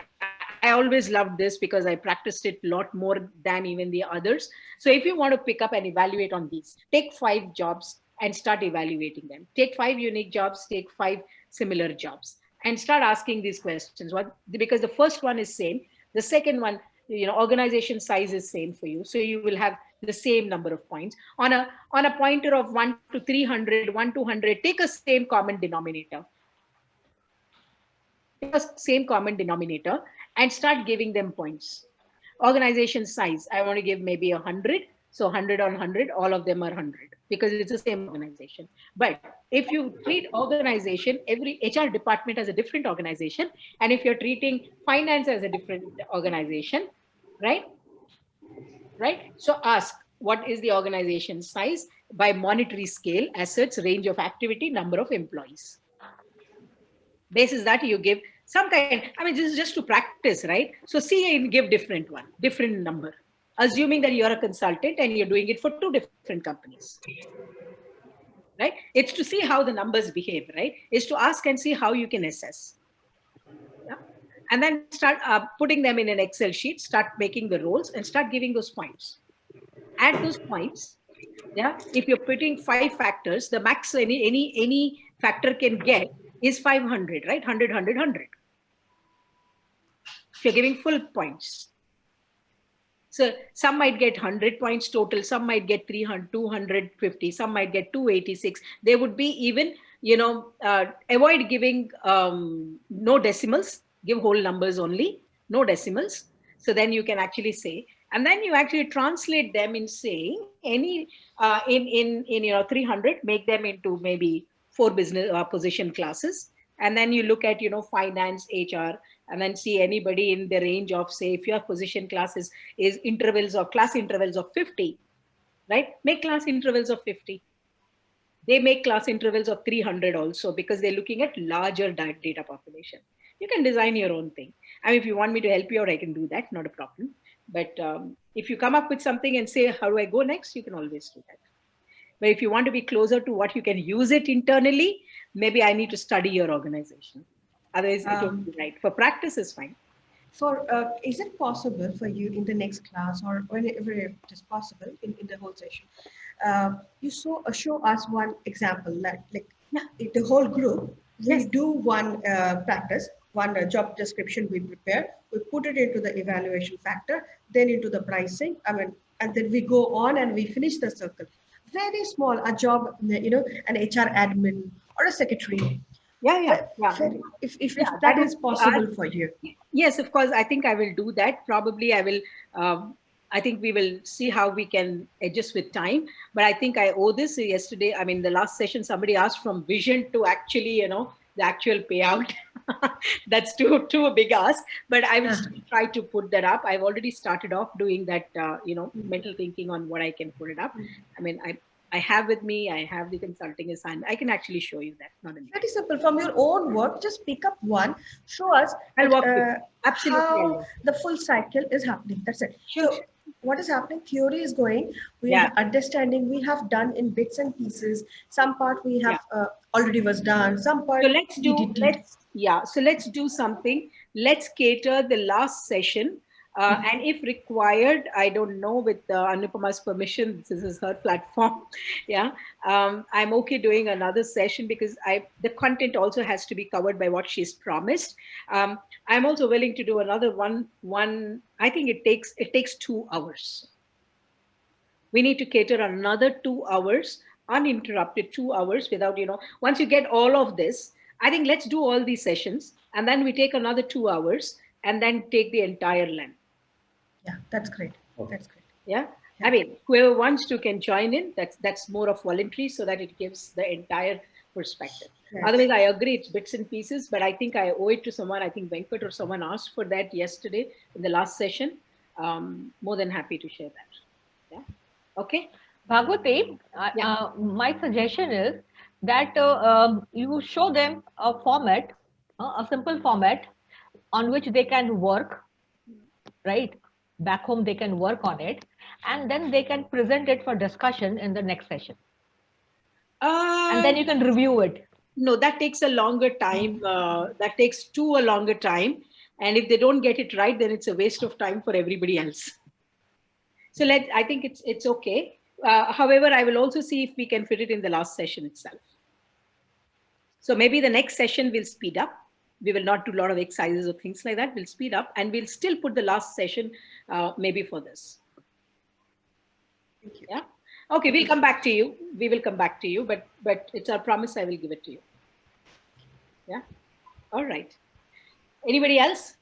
always loved this because I practiced it a lot more than even the others. So if you want to pick up and evaluate on these, take 5 jobs and start evaluating them. Take 5 unique jobs, take 5 similar jobs, and start asking these questions. What? Because the first one is same. The second one, organization size is same for you. So you will have the same number of points. On a pointer of 1 to 300, 1 to 100, take a same common denominator. Take a same common denominator and start giving them points. Organization size, I want to give maybe 100. So 100 on 100, all of them are 100 because it's the same organization. But if you treat organization, every HR department as a different organization. And if you're treating finance as a different organization, right? So ask, what is the organization size by monetary scale, assets, range of activity, number of employees. Basis that you give some kind, this is just to practice, right? So see and give different number, assuming that you're a consultant and you're doing it for 2 different companies, right? It's to see how the numbers behave, right? It's to ask and see how you can assess. Yeah? And then start putting them in an Excel sheet, start making the roles and start giving those points. Add those points. Yeah, if you're putting 5 factors, the max any factor can get is 500, right? 100, 100, 100. If you're giving full points. So some might get 100 points total, some might get 300, 250, some might get 286. They would be even, avoid giving no decimals, give whole numbers only, no decimals. So then you can actually say, and then you actually translate them in saying any in 300, make them into maybe 4 business position classes, and then you look at finance, HR, and then see anybody in the range of, say, if your position classes is class intervals of 50, right? Make class intervals of 50. They make class intervals of 300 also because they're looking at larger data population. You can design your own thing. If you want me to help you out, I can do that, not a problem. But if you come up with something and say, how do I go next? You can always do that. But if you want to be closer to what you can use it internally, maybe I need to study your organization. Otherwise, it will be right. For practice is fine. Is it possible for you in the next class or whenever it is possible in the whole session, you show us one example, like the whole group, we do one practice, one job description we prepare, we put it into the evaluation factor, then into the pricing, and then we go on and we finish the circle. Very small, a job, an HR admin or a secretary. Yeah. If that is possible for you. Yes, of course. I think I will do that. Probably I will. I think we will see how we can adjust with time. But I think I owe this yesterday. The last session, somebody asked from vision to actually, the actual payout. That's too a big ask. But I will still try to put that up. I've already started off doing that, mental thinking on what I can put it up. I have with me, I have the consulting assignment. I can actually show you that. Not an Very simple. From your own work, just pick up one, show us absolutely how the full cycle is happening. That's it. Sure. So what is happening? Theory is going. We are understanding. We have done in bits and pieces. Some part we have already was done. Some part. So let's do something. Let's cater the last session. And if required, I don't know, with Anupama's permission, this is her platform. I'm okay doing another session because the content also has to be covered by what she's promised. I'm also willing to do another one. I think it takes 2 hours. We need to cater another 2 hours, uninterrupted 2 hours without, once you get all of this, I think let's do all these sessions and then we take another 2 hours and then take the entire length. Yeah, that's great. That's great. Yeah. Whoever wants to can join in. That's more of voluntary so that it gives the entire perspective. Yes. Otherwise, I agree, it's bits and pieces, but I think I owe it to someone. I think Venkat or someone asked for that yesterday in the last session. More than happy to share that. Yeah. Okay. Bhagwati, my suggestion is that you show them a format, a simple format, on which they can work, right? Back home, they can work on it, and then they can present it for discussion in the next session. And then you can review it. No, that takes a longer time. That takes a longer time. And if they don't get it right, then it's a waste of time for everybody else. So I think it's okay. However, I will also see if we can fit it in the last session itself. So maybe the next session will speed up. We will not do a lot of exercises or things like that. We'll speed up and we'll still put the last session maybe for this. Thank you. Yeah. Okay, we'll come back to you. We will come back to you, but it's our promise. I will give it to you. Yeah. All right. Anybody else?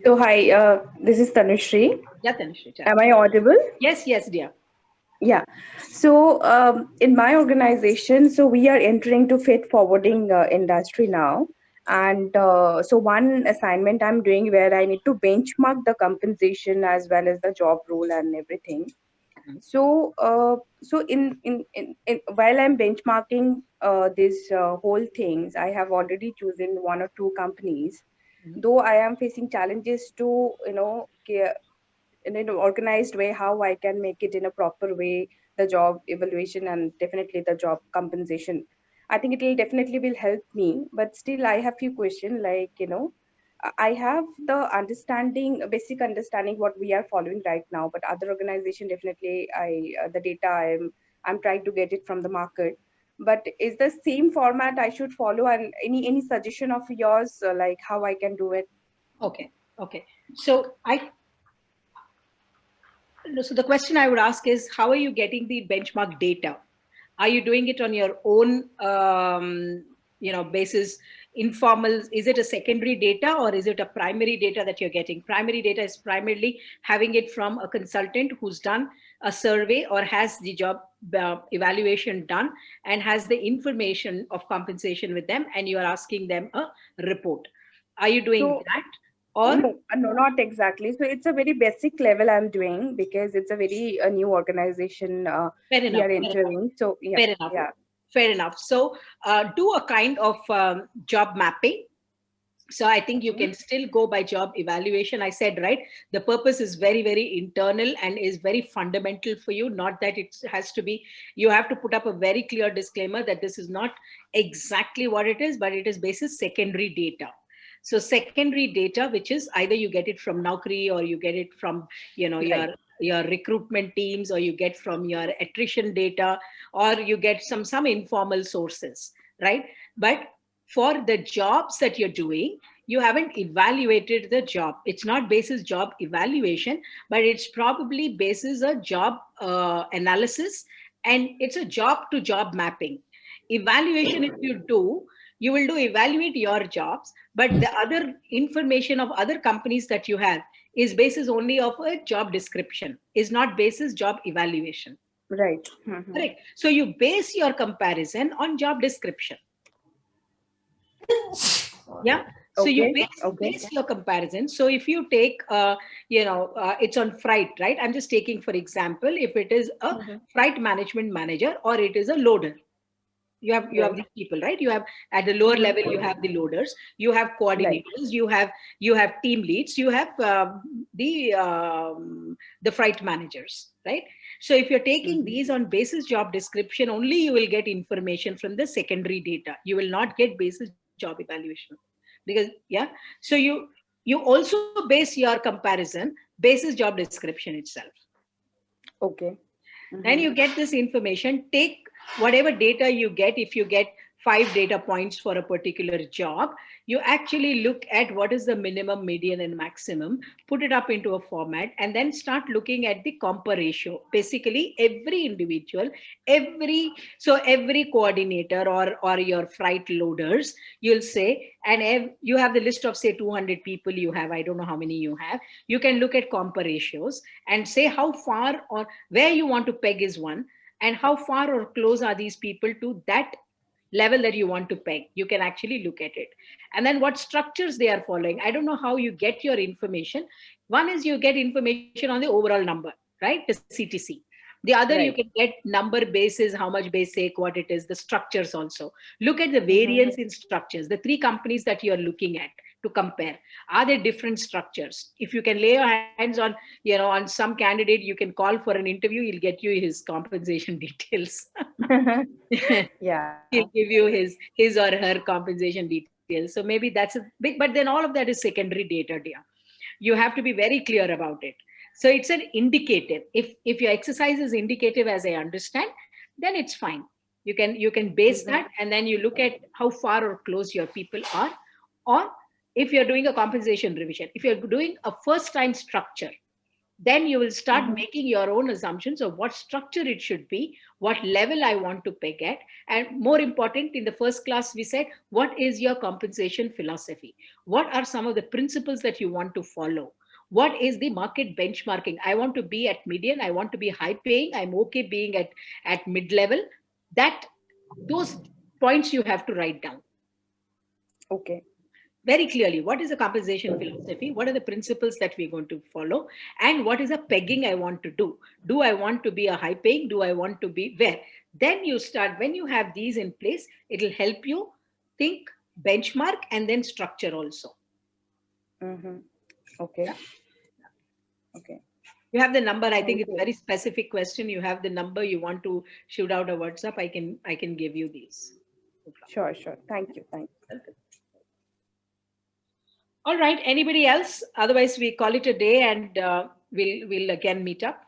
So hi, this is Tanushree. Yeah, Tanushree. Am I audible? Yes, dear. Yeah. So in my organization, so we are entering to freight forwarding industry now. And so one assignment I'm doing where I need to benchmark the compensation as well as the job role and everything. So in while I'm benchmarking these whole things, I have already chosen one or two companies. Though I am facing challenges to in an organized way how I can make it in a proper way, the job evaluation and definitely the job compensation. I think it will definitely help me, but still I have few questions like, I have the basic understanding what we are following right now, but other organization definitely the data I'm trying to get it from the market. But is the same format I should follow, and any suggestion of yours like how I can do it? Okay. So the question I would ask is, how are you getting the benchmark data? Are you doing it on your own, basis, informal? Is it a secondary data or is it a primary data that you're getting? Primary data is primarily having it from a consultant who's done a survey or has the job evaluation done and has the information of compensation with them, and you are asking them a report. Are you doing that? Or no, not exactly. So it's a very basic level I'm doing because it's a very new organization we are entering. So yeah, fair enough. So do a kind of job mapping. So I think you can still go by job evaluation. I said, right, the purpose is very, very internal and is very fundamental for you. Not that it has to be, you have to put up a very clear disclaimer that this is not exactly what it is, but it is basis secondary data. So secondary data, which is either you get it from Naukri or you get it from, your recruitment teams, or you get from your attrition data, or you get some informal sources, right? But for the jobs that you're doing, you haven't evaluated the job. It's not basis job evaluation, but it's probably basis a job analysis, and it's a job to job mapping. Evaluation, if you do, you will evaluate your jobs, but the other information of other companies that you have is basis only of a job description, is not basis job evaluation. Right. Correct. So you base your comparison on job description. Yeah. So you base your comparison. So if you take, it's on freight, right? I'm just taking, for example, if it is a freight management manager or it is a loader. You have these people, right? You have at the lower level, you have the loaders, you have coordinators, you have team leads, you have the freight managers, right? So if you're taking these on basis job description only, you will get information from the secondary data. You will not get basis job evaluation, because so you also base your comparison basis job description itself. Okay. Then you get this information, take whatever data you get. If you get 5 data points for a particular job, you actually look at what is the minimum, median, and maximum, put it up into a format, and then start looking at the compare ratio. Basically, every individual, every coordinator or your freight loaders, you'll say, and you have the list of, say, 200 people you have, I don't know how many you have, you can look at compare ratios and say how far or where you want to peg is one, and how far or close are these people to that level that you want to peg. You can actually look at it. And then what structures they are following. I don't know how you get your information. One is you get information on the overall number, right? The CTC. The other, you Right. can get number basis, how much basic, what it is, the structures also. Look at the variance in structures. The three companies that you're looking at to compare, are there different structures? If you can lay your hands on, on some candidate, you can call for an interview, he'll get you his compensation details. Yeah. He'll give you his or her compensation details. So maybe that's a big, but then all of that is secondary data, dear. You have to be very clear about it. So it's an indicative. If your exercise is indicative, as I understand, then it's fine. You can base that, and then you look at how far or close your people are. Or if you're doing a compensation revision, if you're doing a first time structure, then you will start making your own assumptions of what structure it should be, what level I want to peg at. And more important, in the first class, we said, what is your compensation philosophy? What are some of the principles that you want to follow? What is the market benchmarking? I want to be at median, I want to be high paying, I'm okay being at mid level. Those points you have to write down Okay. very clearly. What is the compensation philosophy? What are the principles that we're going to follow? And what is the pegging I want to do? Do I want to be a high paying? Do I want to be where? Then you start, when you have these in place, it'll help you think, benchmark, and then structure also. Okay. Okay. You have the number. I think Thank it's a you. very specific question. You have the number. You want to shoot out a WhatsApp. I can give you these. Sure, sure. Thank you. Thank you. All right. Anybody else? Otherwise, we call it a day, and we'll again meet up.